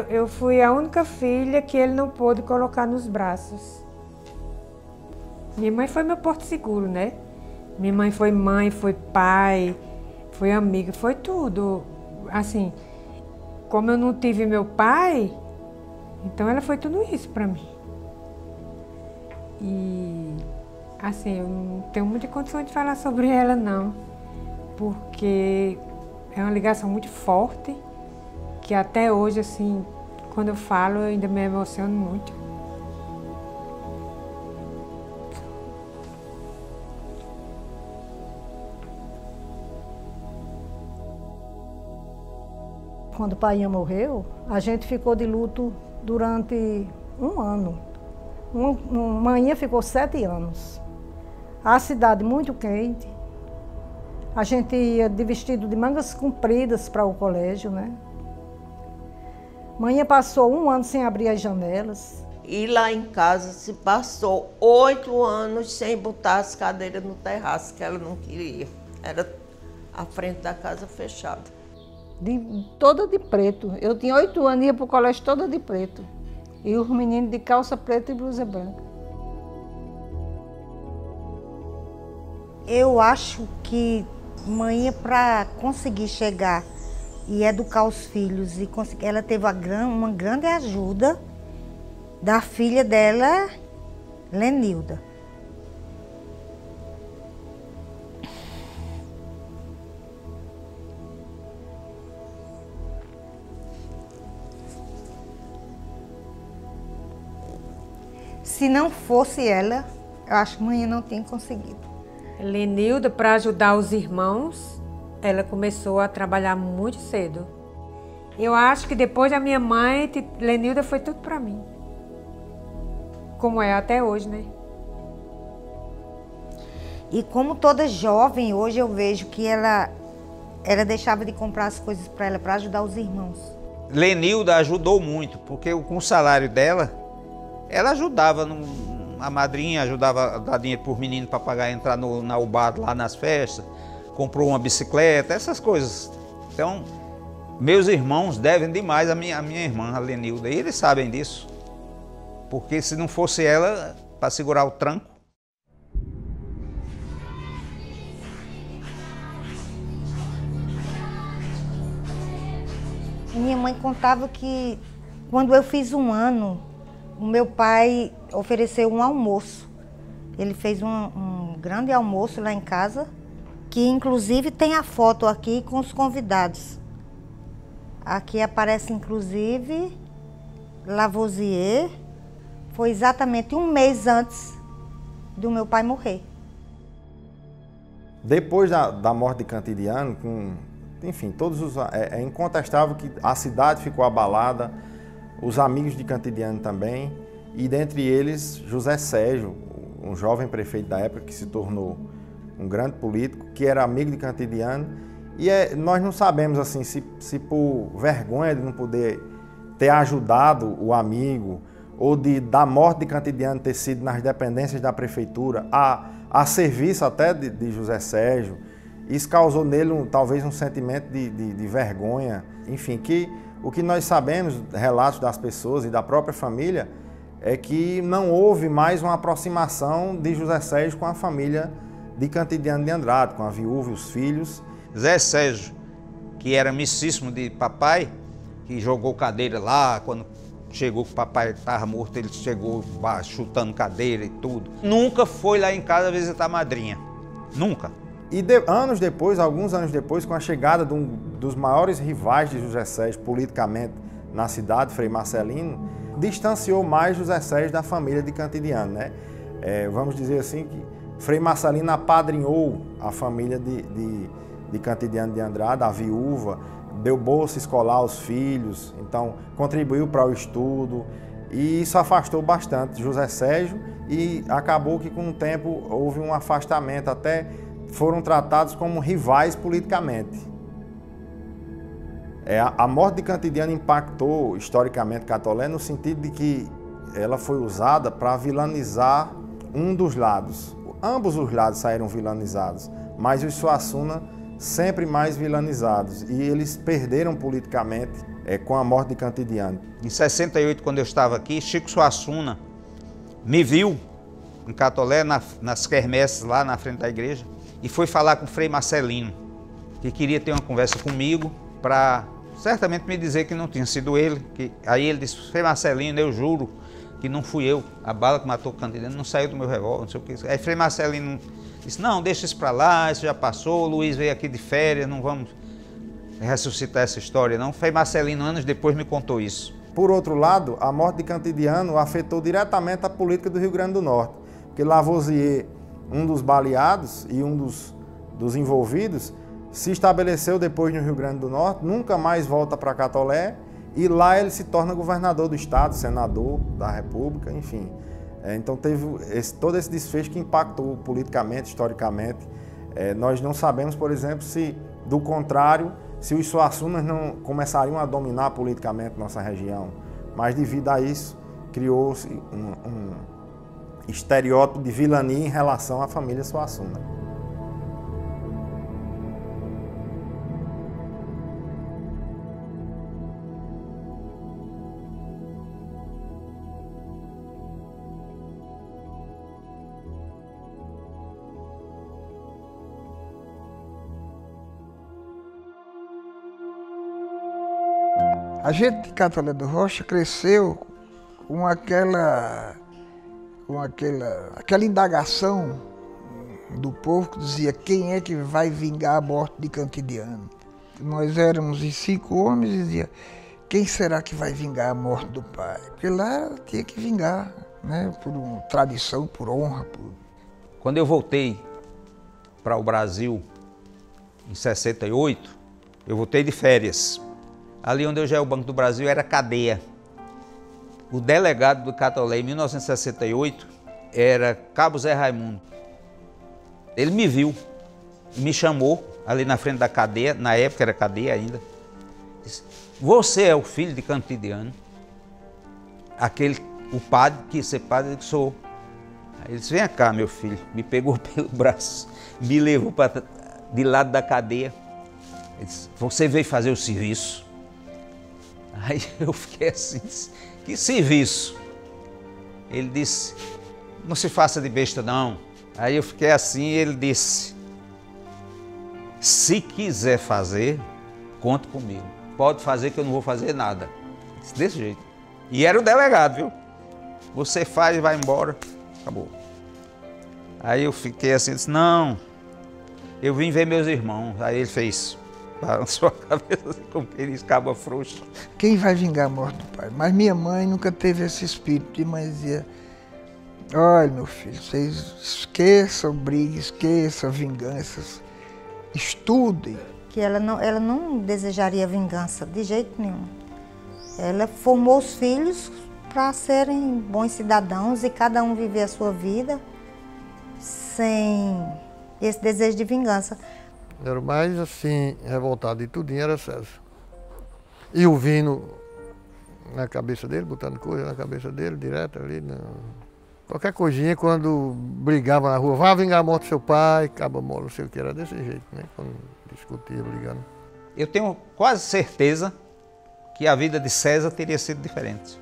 Eu fui a única filha que ele não pôde colocar nos braços. Minha mãe foi meu porto seguro, né? Minha mãe, foi pai, foi amiga, foi tudo. Assim, como eu não tive meu pai, então ela foi tudo isso para mim. E, assim, eu não tenho muita condição de falar sobre ela, não. Porque é uma ligação muito forte, que até hoje, assim, quando eu falo, eu ainda me emociono muito. Quando o pai morreu, a gente ficou de luto durante 1 ano. Manhã ficou 7 anos. A cidade muito quente. A gente ia de vestido de mangas compridas para o colégio, né? Manhã passou 1 ano sem abrir as janelas. E lá em casa se passou 8 anos sem botar as cadeiras no terraço, que ela não queria. Era a frente da casa fechada. Toda de preto. Eu tinha 8 anos e ia para o colégio toda de preto. E os meninos de calça preta e blusa branca. Eu acho que mãe, para conseguir chegar e educar os filhos, ela teve uma grande ajuda da filha dela, Lenilda. Se não fosse ela, eu acho que mãe não tinha conseguido. Lenilda, para ajudar os irmãos, ela começou a trabalhar muito cedo. Eu acho que depois da minha mãe, Lenilda foi tudo para mim. Como é até hoje, né? E como toda jovem, hoje eu vejo que ela deixava de comprar as coisas para ela, para ajudar os irmãos. Lenilda ajudou muito, porque com o salário dela, ela ajudava, a madrinha ajudava a dar dinheiro para os meninos para pagar, entrar na UBAD lá nas festas, comprou uma bicicleta, essas coisas. Então, meus irmãos devem demais à minha irmã, a Lenilda, e eles sabem disso. Porque se não fosse ela, para segurar o tranco. Minha mãe contava que quando eu fiz 1 ano, o meu pai ofereceu um almoço. Ele fez um grande almoço lá em casa, que inclusive tem a foto aqui com os convidados. Aqui aparece inclusive Lavoisier. Foi exatamente 1 mês antes do meu pai morrer. Depois da morte de Cantidiano, enfim, é incontestável que a cidade ficou abalada, os amigos de Cantidiano também, e dentre eles José Sérgio, um jovem prefeito da época que se tornou um grande político, que era amigo de Cantidiano, e nós não sabemos assim se por vergonha de não poder ter ajudado o amigo, ou da morte de Cantidiano ter sido nas dependências da prefeitura, a serviço até de José Sérgio, isso causou nele talvez um sentimento de vergonha, enfim, o que nós sabemos, relatos das pessoas e da própria família, é que não houve mais uma aproximação de José Sérgio com a família de Cantidiano de Andrade, com a viúva e os filhos. Zé Sérgio, que era amicíssimo de papai, que jogou cadeira lá, quando chegou que o papai estava morto, ele chegou chutando cadeira e tudo. Nunca foi lá em casa visitar a madrinha, nunca. E alguns anos depois, com a chegada de um dos maiores rivais de José Sérgio politicamente na cidade, Frei Marcelino, distanciou mais José Sérgio da família de Cantidiano, né? Vamos dizer assim que Frei Marcelino apadrinhou a família de Cantidiano de Andrade, a viúva, deu bolsa escolar aos filhos, então contribuiu para o estudo, e isso afastou bastante José Sérgio, e acabou que com o tempo houve um afastamento, até foram tratados como rivais politicamente. A morte de Cantidiano impactou historicamente Catolé no sentido de que ela foi usada para vilanizar um dos lados. Ambos os lados saíram vilanizados, mas os Suassuna sempre mais vilanizados. E eles perderam politicamente com a morte de Cantidiano. Em 68, quando eu estava aqui, Chico Suassuna me viu em Catolé, nas quermesses lá na frente da igreja, e foi falar com o Frei Marcelino, que queria ter uma conversa comigo para certamente me dizer que não tinha sido ele. Aí ele disse: Frei Marcelino, eu juro que não fui eu, a bala que matou o Cantidiano não saiu do meu revólver, não sei o que. Aí Frei Marcelino disse: não, deixa isso para lá, isso já passou, o Luiz veio aqui de férias, não vamos ressuscitar essa história não. Frei Marcelino, anos depois, me contou isso. Por outro lado, a morte de Cantidiano afetou diretamente a política do Rio Grande do Norte, porque Lavoisier, um dos baleados e um dos envolvidos, se estabeleceu depois no Rio Grande do Norte, nunca mais volta para Catolé, e lá ele se torna governador do estado, senador da República, enfim. Então teve todo esse desfecho que impactou politicamente, historicamente. Nós não sabemos, por exemplo, se, do contrário, se os Suassunas não começariam a dominar politicamente nossa região. Mas devido a isso, criou-se um estereótipo de vilania em relação à família Suassuna. A gente de Catolé do Rocha cresceu com aquela indagação do povo que dizia: quem é que vai vingar a morte de Cantidiano? Nós éramos em 5 homens e dizia: quem será que vai vingar a morte do pai? Porque lá tinha que vingar, né? Por tradição, por honra. Quando eu voltei para o Brasil em 68, eu voltei de férias. Ali onde hoje é o Banco do Brasil era cadeia. O delegado do Catolé em 1968 era Cabo Zé Raimundo. Ele me viu, me chamou ali na frente da cadeia, na época era cadeia ainda. Disse: você é o filho de Cantidiano? O padre, que ser padre, eu sou. Aí ele disse: vem cá, meu filho. Me pegou pelo braço, me levou de lado da cadeia. Ele disse: você veio fazer o serviço? Aí eu fiquei assim: que serviço? Ele disse: não se faça de besta não. Aí eu fiquei assim e ele disse: se quiser fazer, conte comigo. Pode fazer que eu não vou fazer nada. Desse jeito. E era o delegado, viu? Você faz e vai embora. Acabou. Aí eu fiquei assim, disse: não, eu vim ver meus irmãos. Aí ele fez, balançou a cabeça como quem diz, caba frouxa. Quem vai vingar a morte do pai? Mas minha mãe nunca teve esse espírito de mãe dizia: olha, meu filho, vocês esqueçam briga, esqueçam vinganças, estudem. Que ela não desejaria vingança de jeito nenhum. Ela formou os filhos para serem bons cidadãos e cada um viver a sua vida sem esse desejo de vingança. Era o mais assim, revoltado de tudinho, era César. E o Vino na cabeça dele, botando coisa na cabeça dele, direto ali. Qualquer coisinha, quando brigava na rua: vá vingar a morte do seu pai, acaba mole, não sei o que, era desse jeito, né? Quando discutia, brigando. Eu tenho quase certeza que a vida de César teria sido diferente.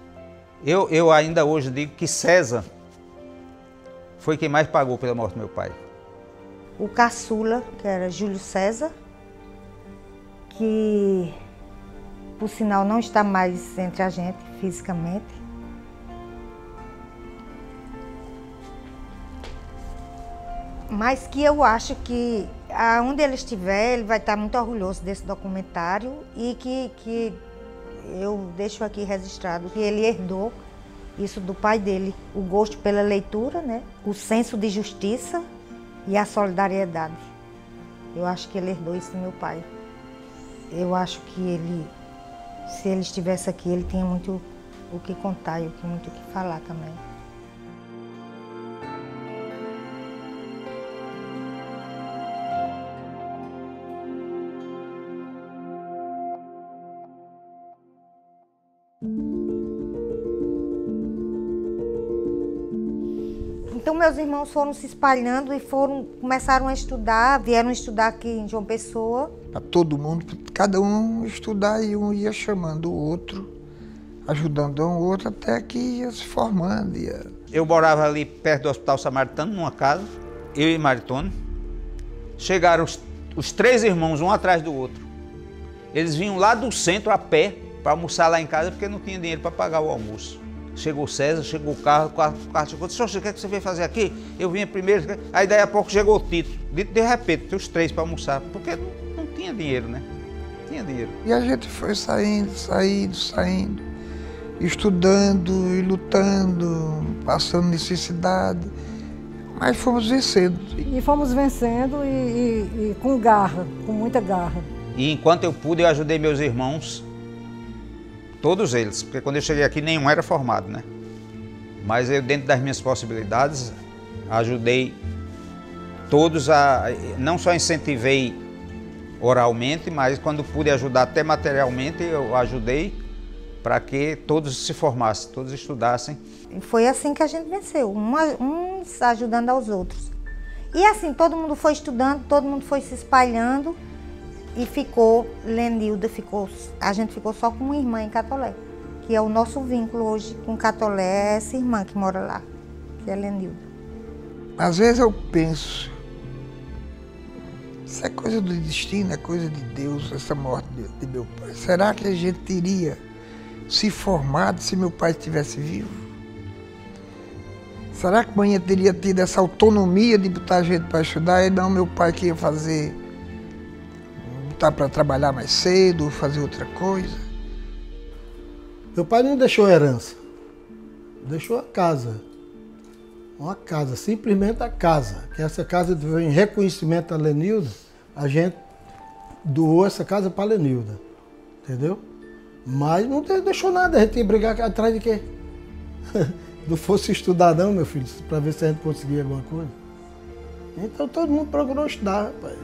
Eu ainda hoje digo que César foi quem mais pagou pela morte do meu pai. O caçula, que era Júlio César, que por sinal não está mais entre a gente fisicamente. Mas que eu acho que aonde ele estiver, ele vai estar muito orgulhoso desse documentário e que eu deixo aqui registrado que ele herdou isso do pai dele, o gosto pela leitura, né? O senso de justiça e a solidariedade. Eu acho que ele herdou isso do meu pai. Eu acho que ele, se ele estivesse aqui, ele tinha muito o que contar e muito o que falar também. Então meus irmãos foram se espalhando e começaram a estudar, vieram estudar aqui em João Pessoa. Para todo mundo, cada um estudar e um ia chamando o outro, ajudando um outro até que ia se formando. Eu morava ali perto do Hospital Samaritano, numa casa, eu e Maritone. Chegaram os 3 irmãos, um atrás do outro. Eles vinham lá do centro a pé para almoçar lá em casa porque não tinha dinheiro para pagar o almoço. Chegou o César, chegou o carro chegou. Disse, o que é que você veio fazer aqui? Eu vinha primeiro, aí daí a pouco chegou o Tito. De repente, os 3 para almoçar, porque não tinha dinheiro, né? Não tinha dinheiro. E a gente foi saindo, estudando e lutando, passando necessidade, mas fomos vencendo. E fomos vencendo e com garra, com muita garra. E enquanto eu pude, eu ajudei meus irmãos, todos eles, porque quando eu cheguei aqui nenhum era formado, né? Mas eu, dentro das minhas possibilidades, ajudei todos não só incentivei oralmente, mas quando pude ajudar até materialmente, eu ajudei para que todos se formassem, todos estudassem. E foi assim que a gente venceu, uns ajudando aos outros. E assim, todo mundo foi estudando, todo mundo foi se espalhando e Lenilda a gente ficou só com uma irmã em Catolé, que é o nosso vínculo hoje com Catolé, é essa irmã que mora lá, que é Lenilda. Às vezes eu penso, isso é coisa do destino, é coisa de Deus, essa morte de meu pai. Será que a gente teria se formado se meu pai estivesse vivo? Será que a mãe teria tido essa autonomia de botar a gente para estudar e não meu pai que ia botar para trabalhar mais cedo, fazer outra coisa? Meu pai não deixou herança, deixou a casa. Uma casa, simplesmente a casa. Que essa casa, em reconhecimento a Lenilda, a gente doou essa casa para a Lenilda, entendeu? Mas não deixou nada, a gente ia brigar atrás de quê? Não fosse estudar não, meu filho, para ver se a gente conseguia alguma coisa. Então todo mundo procurou estudar, rapaz.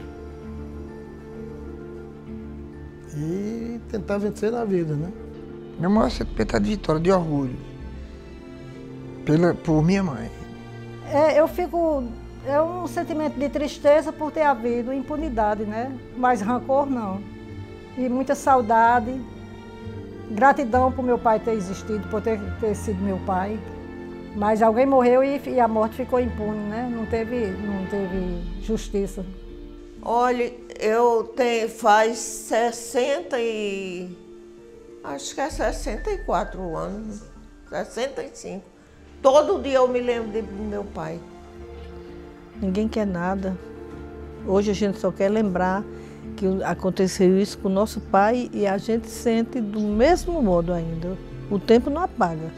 E tentar vencer na vida, né? Meu maior sentimento é de vitória, de orgulho. Por minha mãe. É um sentimento de tristeza por ter havido impunidade, né? Mas rancor não. E muita saudade, gratidão por meu pai ter existido, por ter sido meu pai. Mas alguém morreu e a morte ficou impune, né? Não teve justiça. Olha, faz acho que é 64 anos, 65. Todo dia eu me lembro de meu pai. Ninguém quer nada. Hoje a gente só quer lembrar que aconteceu isso com o nosso pai e a gente sente do mesmo modo ainda. O tempo não apaga.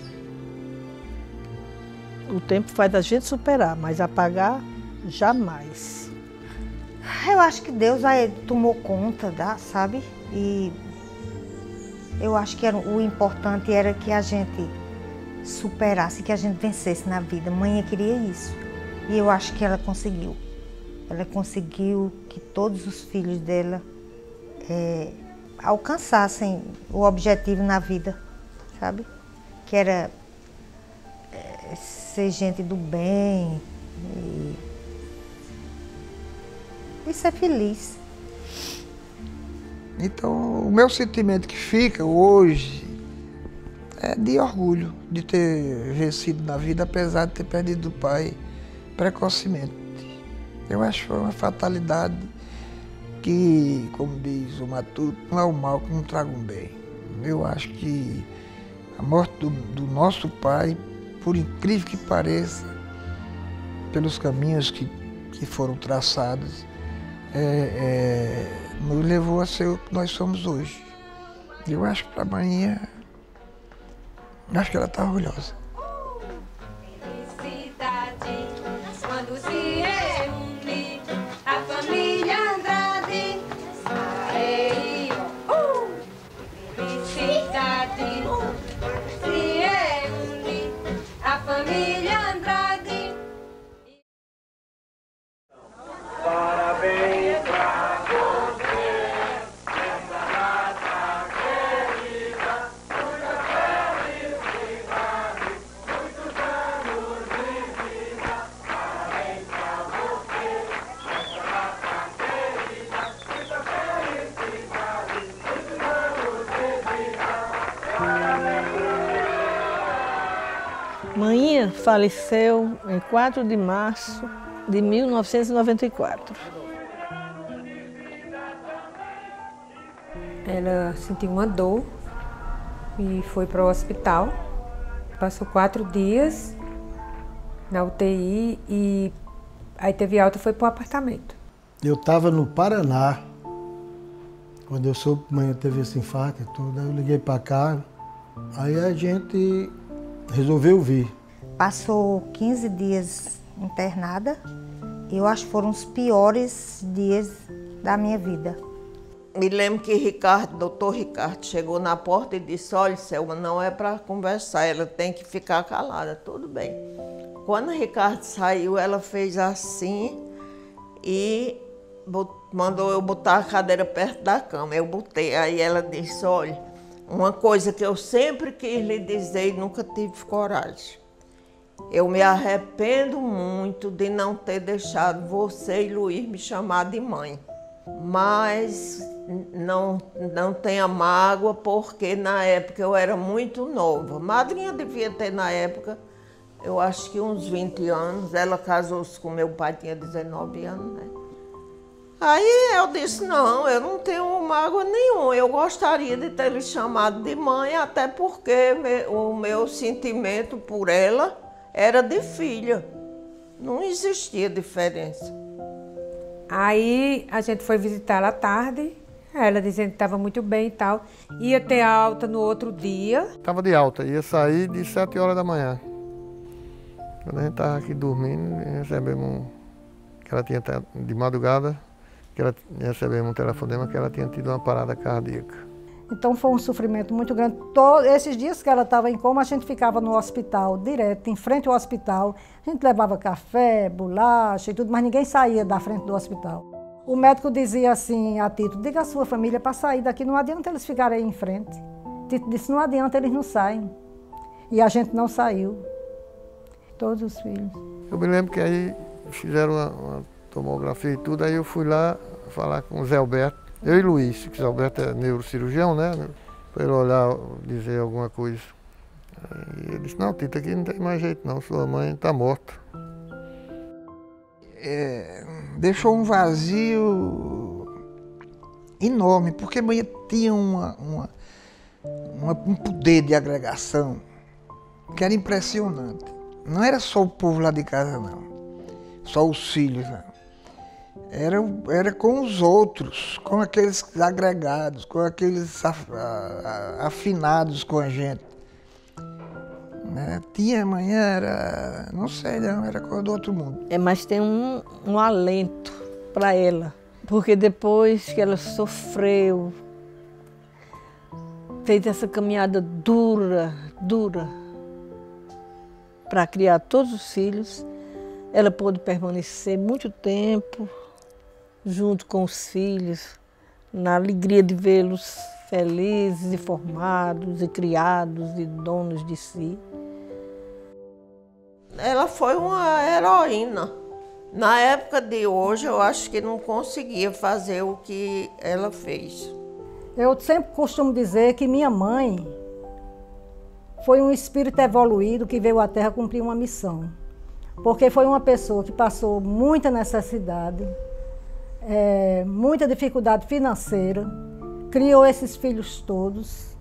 O tempo faz a gente superar, mas apagar, jamais. Eu acho que Deus tomou conta, sabe? E eu acho que o importante era que a gente superasse, que a gente vencesse na vida. Mãe queria isso. E eu acho que ela conseguiu. Ela conseguiu que todos os filhos dela alcançassem o objetivo na vida, sabe? Que era ser gente do bem e ser feliz. Então, o meu sentimento que fica hoje é de orgulho de ter vencido na vida, apesar de ter perdido o pai precocemente. Eu acho que foi uma fatalidade que, como diz o Matuto, não é o mal que não traga um bem. Eu acho que a morte do nosso pai, por incrível que pareça, pelos caminhos que foram traçados, nos levou a ser o que nós somos hoje. Eu acho que para a mãe, acho que ela está orgulhosa. Felicidade, quando se reúne a família Andrade. Felicidade, quando se reúne a família Andrade. Parabéns pra você, nessa data querida, muita felicidade. Maninha faleceu em 4 de março de 1994. Ela sentiu uma dor e foi para o hospital. Passou 4 dias na UTI e aí teve alta e foi para o apartamento. Eu estava no Paraná, quando eu soube que a mãe teve esse infarto e tudo, aí eu liguei para cá, aí a gente resolveu vir. Passou 15 dias internada, eu acho que foram os piores dias da minha vida. Me lembro que doutor Ricardo chegou na porta e disse, olha, Selma, não é para conversar, ela tem que ficar calada, tudo bem. Quando o Ricardo saiu, ela fez assim e mandou eu botar a cadeira perto da cama. Eu botei, aí ela disse, olha, uma coisa que eu sempre quis lhe dizer e nunca tive coragem. Eu me arrependo muito de não ter deixado você e Luiz me chamar de mãe. Mas não tenha mágoa, porque na época eu era muito nova. Madrinha devia ter na época, eu acho que uns 20 anos. Ela casou-se com meu pai, tinha 19 anos, né? Aí eu disse, não, eu não tenho mágoa nenhuma. Eu gostaria de ter lhe chamado de mãe, até porque o meu sentimento por ela era de filha. Não existia diferença. Aí a gente foi visitá-la à tarde, ela dizendo que estava muito bem e tal. Ia ter alta no outro dia. Estava de alta, ia sair de 7 horas da manhã. Quando a gente estava aqui dormindo, recebemos que ela tinha de madrugada, recebemos um telefonema que ela tinha tido uma parada cardíaca. Então foi um sofrimento muito grande. Todos esses dias que ela estava em coma, a gente ficava no hospital, direto, em frente ao hospital. A gente levava café, bolacha e tudo, mas ninguém saía da frente do hospital. O médico dizia assim a Tito, diga à sua família para sair daqui, não adianta eles ficarem aí em frente. Tito disse, não adianta, eles não saem. E a gente não saiu. Todos os filhos. Eu me lembro que aí fizeram uma tomografia e tudo, aí eu fui lá falar com o Zé Alberto. Eu e Luiz, que o Zé Alberto é neurocirurgião, né? Para ele olhar, dizer alguma coisa. Aí ele disse, não, Tito, aqui não tem mais jeito não, sua mãe está morta. Deixou um vazio enorme, porque a mãe tinha um poder de agregação que era impressionante. Não era só o povo lá de casa, não. Só os filhos, não. Era com os outros, com aqueles agregados, com aqueles afinados com a gente. Né? Tinha amanhã, era, não sei não, era coisa do outro mundo. Mas tem um alento para ela, porque depois que ela sofreu, fez essa caminhada dura, para criar todos os filhos, ela pôde permanecer muito tempo junto com os filhos, na alegria de vê-los felizes e formados, e criados, e donos de si. Ela foi uma heroína. Na época de hoje, eu acho que não conseguia fazer o que ela fez. Eu sempre costumo dizer que minha mãe foi um espírito evoluído que veio à Terra cumprir uma missão. Porque foi uma pessoa que passou muita necessidade, muita dificuldade financeira, criou esses filhos todos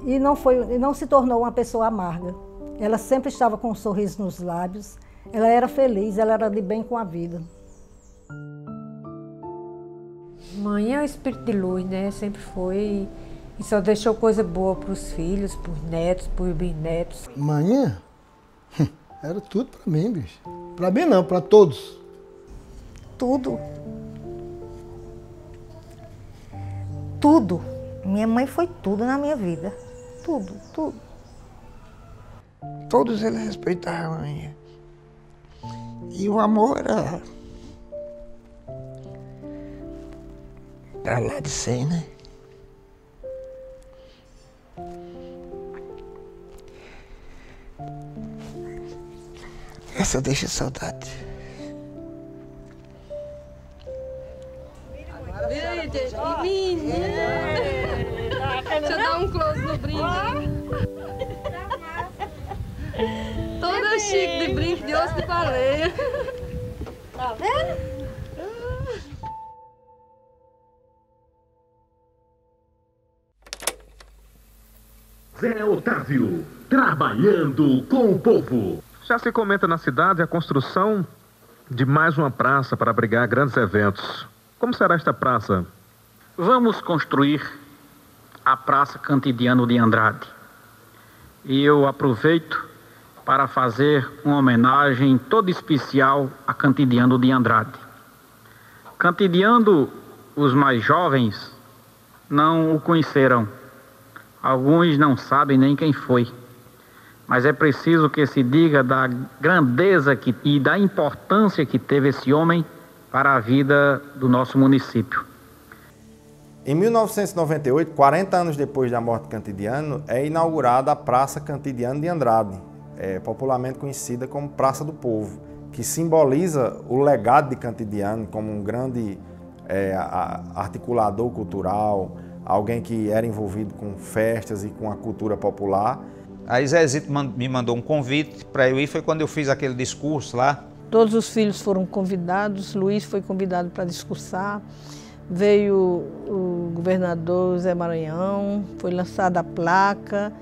e não se tornou uma pessoa amarga. Ela sempre estava com um sorriso nos lábios, ela era feliz, ela era de bem com a vida. Mãe é o espírito de luz, né? Sempre foi e só deixou coisa boa para os filhos, para os netos, para os bisnetos. Mãe era tudo para mim, bicho. Para mim não, para todos. Tudo. Tudo. Minha mãe foi tudo na minha vida. Tudo, tudo. Todos eles respeitavam a mãe. E o amor era lá de 100, né? Essa deixa saudade. Menina! Deixa eu dar um close no brinde. Toda chique de brinco de osso de baleia. Tá vendo? Zé Otávio, trabalhando com o povo. Já se comenta na cidade a construção de mais uma praça para abrigar grandes eventos. Como será esta praça? Vamos construir a Praça Cantidiano de Andrade. E eu aproveito para fazer uma homenagem toda especial a Cantidiano de Andrade. Cantidiano, os mais jovens não o conheceram. Alguns não sabem nem quem foi. Mas é preciso que se diga da grandeza e da importância que teve esse homem para a vida do nosso município. Em 1998, 40 anos depois da morte de Cantidiano, é inaugurada a Praça Cantidiano de Andrade, popularmente conhecida como Praça do Povo, que simboliza o legado de Cantidiano como um grande articulador cultural, alguém que era envolvido com festas e com a cultura popular. Aí Zezito me mandou um convite para eu ir, foi quando eu fiz aquele discurso lá. Todos os filhos foram convidados, Luiz foi convidado para discursar, veio o governador Zé Maranhão, foi lançada a placa.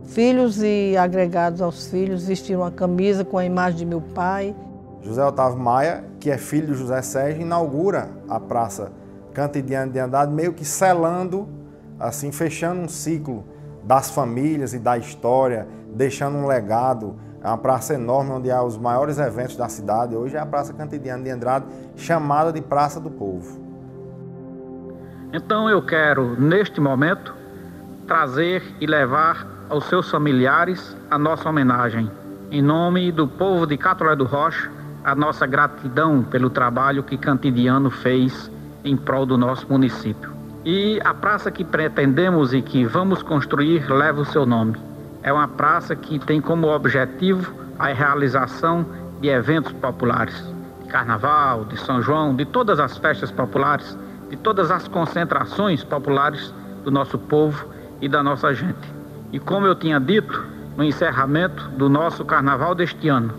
Filhos e agregados aos filhos vestiram a camisa com a imagem de meu pai. José Otávio Maia, que é filho de José Sérgio, inaugura a Praça Cantidiano de Andrade, meio que selando, assim, fechando um ciclo das famílias e da história, deixando um legado. É uma praça enorme, onde há os maiores eventos da cidade. Hoje é a Praça Cantidiano de Andrade, chamada de Praça do Povo. Então eu quero, neste momento, trazer e levar aos seus familiares a nossa homenagem. Em nome do povo de Catolé do Rocha, a nossa gratidão pelo trabalho que Cantidiano fez em prol do nosso município. E a praça que pretendemos e que vamos construir leva o seu nome. É uma praça que tem como objetivo a realização de eventos populares, de carnaval, de São João, de todas as festas populares, de todas as concentrações populares do nosso povo e da nossa gente. E como eu tinha dito, no encerramento do nosso carnaval deste ano,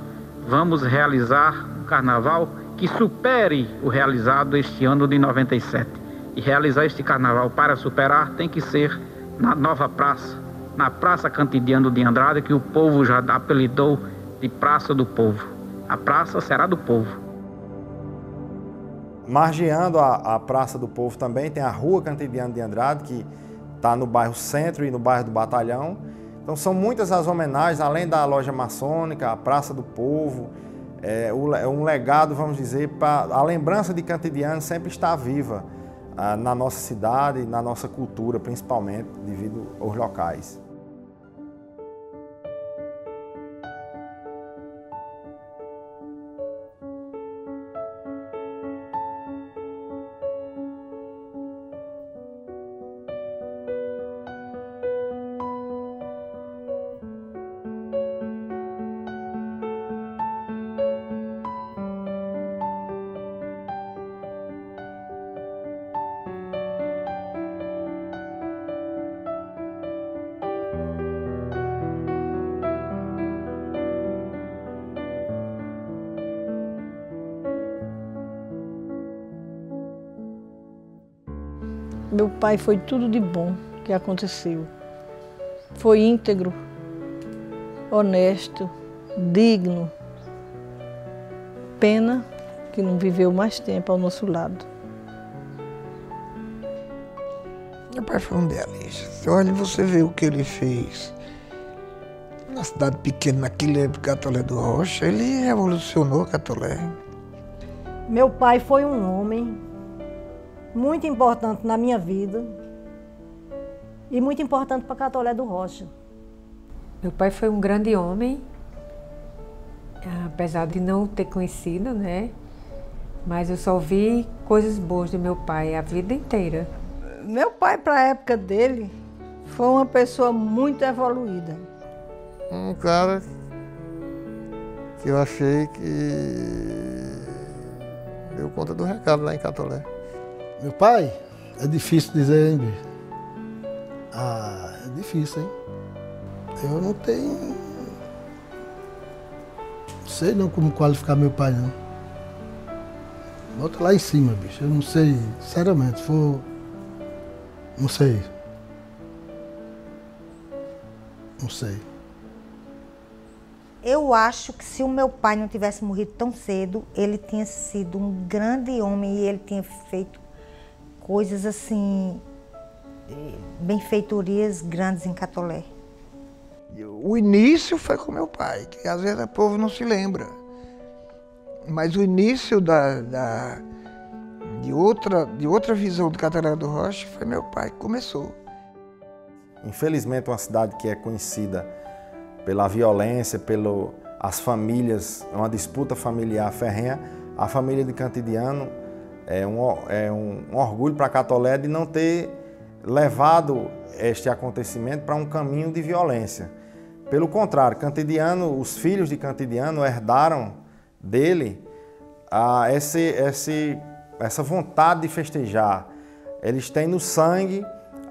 vamos realizar um carnaval que supere o realizado este ano de 97. E realizar este carnaval para superar tem que ser na nova praça, na Praça Cantidiano de Andrade, que o povo já apelidou de Praça do Povo. A praça será do povo. Margeando a Praça do Povo também tem a Rua Cantidiano de Andrade, que está no bairro Centro e no bairro do Batalhão. Então são muitas as homenagens, além da loja maçônica, a Praça do Povo. É um legado, vamos dizer, para a lembrança de Cantidiano sempre está viva na nossa cidade, na nossa cultura, principalmente devido aos locais. Meu pai foi tudo de bom que aconteceu. Foi íntegro, honesto, digno. Pena que não viveu mais tempo ao nosso lado. Meu pai foi um delícia. Olha, você vê o que ele fez. Na cidade pequena, naquela época, Catolé do Rocha, ele revolucionou Catolé. Meu pai foi um homem muito importante na minha vida e muito importante para Catolé do Rocha. Meu pai foi um grande homem, apesar de não o ter conhecido, né? Mas eu só vi coisas boas do meu pai a vida inteira. Meu pai, para a época dele, foi uma pessoa muito evoluída. Um cara que eu achei que deu conta do recado lá em Catolé. Meu pai, é difícil dizer, hein, bicho? Ah, é difícil, hein? Eu não tenho... Não sei não como qualificar meu pai, não. Bota lá em cima, bicho. Eu não sei, sinceramente, se for... Não sei. Não sei. Eu acho que se o meu pai não tivesse morrido tão cedo, ele tinha sido um grande homem e ele tinha feito coisas assim, benfeitorias grandes em Catolé. O início foi com meu pai, que às vezes o povo não se lembra. Mas o início de outra visão do Catolé do Rocha foi meu pai que começou. Infelizmente, uma cidade que é conhecida pela violência, pelas famílias, uma disputa familiar ferrenha, a família de Cantidiano é um orgulho para Catolé de não ter levado este acontecimento para um caminho de violência. Pelo contrário, Cantidiano, os filhos de Cantidiano herdaram dele essa vontade de festejar. Eles têm no sangue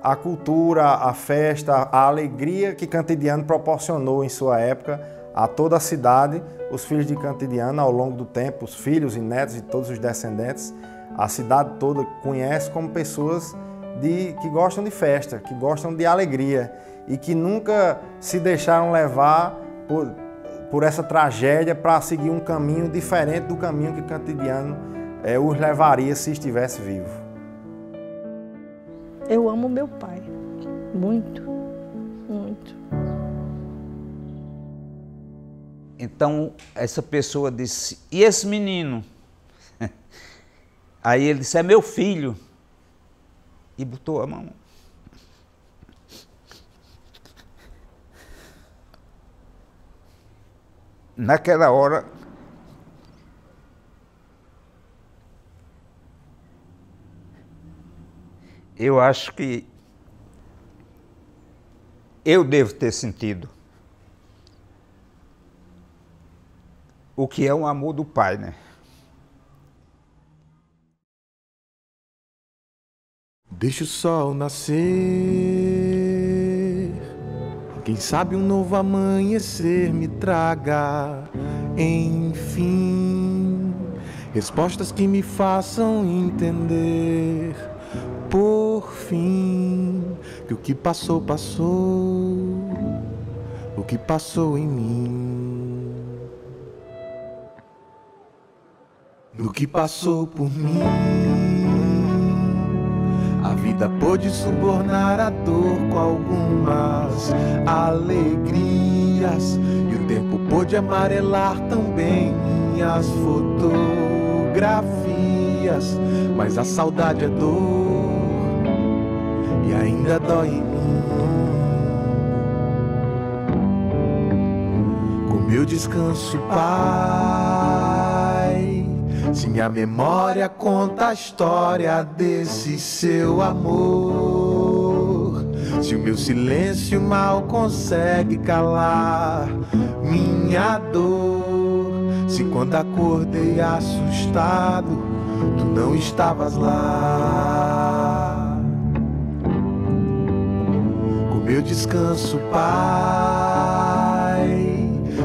a cultura, a festa, a alegria que Cantidiano proporcionou em sua época a toda a cidade. Os filhos de Cantidiano, ao longo do tempo, os filhos e netos e todos os descendentes, a cidade toda conhece como pessoas que gostam de festa, que gostam de alegria e que nunca se deixaram levar por essa tragédia para seguir um caminho diferente do caminho que Cantidiano os levaria se estivesse vivo. Eu amo meu pai, muito, muito. Então, essa pessoa disse, e esse menino? Aí ele disse, é meu filho. E botou a mão. Naquela hora, eu acho que eu devo ter sentido o que é um amor do pai, né? Deixa o sol nascer, quem sabe um novo amanhecer me traga, enfim, respostas que me façam entender, por fim, que o que passou, passou, o que passou em mim, o que passou por mim. A vida pôde subornar a dor com algumas alegrias, e o tempo pôde amarelar também minhas fotografias, mas a saudade é dor e ainda dói em mim. Com meu descanso, Pai, se minha memória conta a história desse seu amor, se o meu silêncio mal consegue calar minha dor, se quando acordei assustado tu não estavas lá. Com meu descanso, Pai,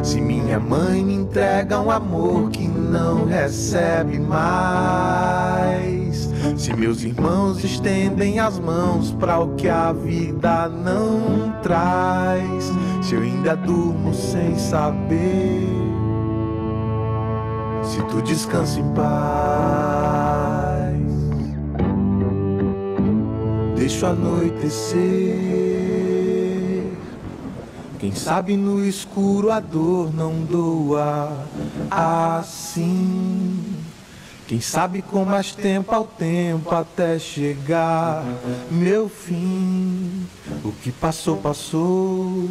se minha mãe me entrega um amor que não recebe mais, se meus irmãos estendem as mãos para o que a vida não traz, se eu ainda durmo sem saber, se tu descansa em paz, deixo anoitecer. Quem sabe no escuro a dor não doa assim. Quem sabe com mais tempo ao tempo até chegar meu fim. O que passou, passou.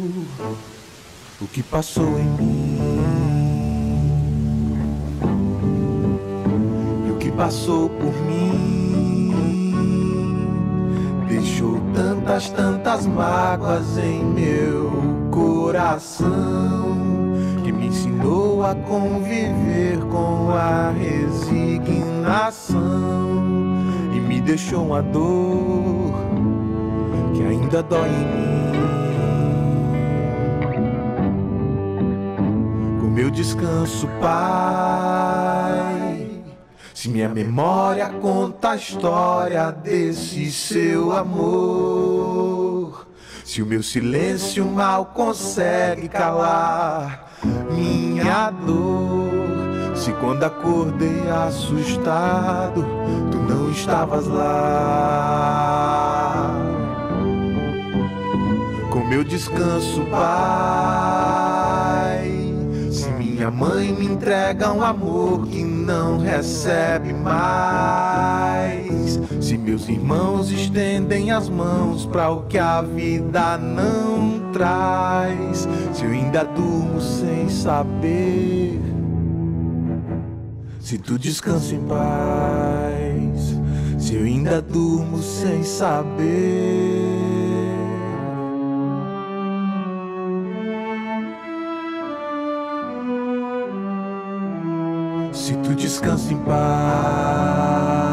O que passou em mim. E o que passou por mim deixou tantas, tantas mágoas em meu coração, que me ensinou a conviver com a resignação e me deixou uma dor que ainda dói em mim. meu descanso, Pai. Se minha memória conta a história desse seu amor, se o meu silêncio mal consegue calar minha dor, se quando acordei assustado tu não estavas lá. Com meu descanso, Pai, se minha mãe me entrega um amor que não recebe mais, se meus irmãos estendem as mãos para o que a vida não traz, se eu ainda durmo sem saber, se tu descansa em paz, se eu ainda durmo sem saber. Se tu descansa em paz,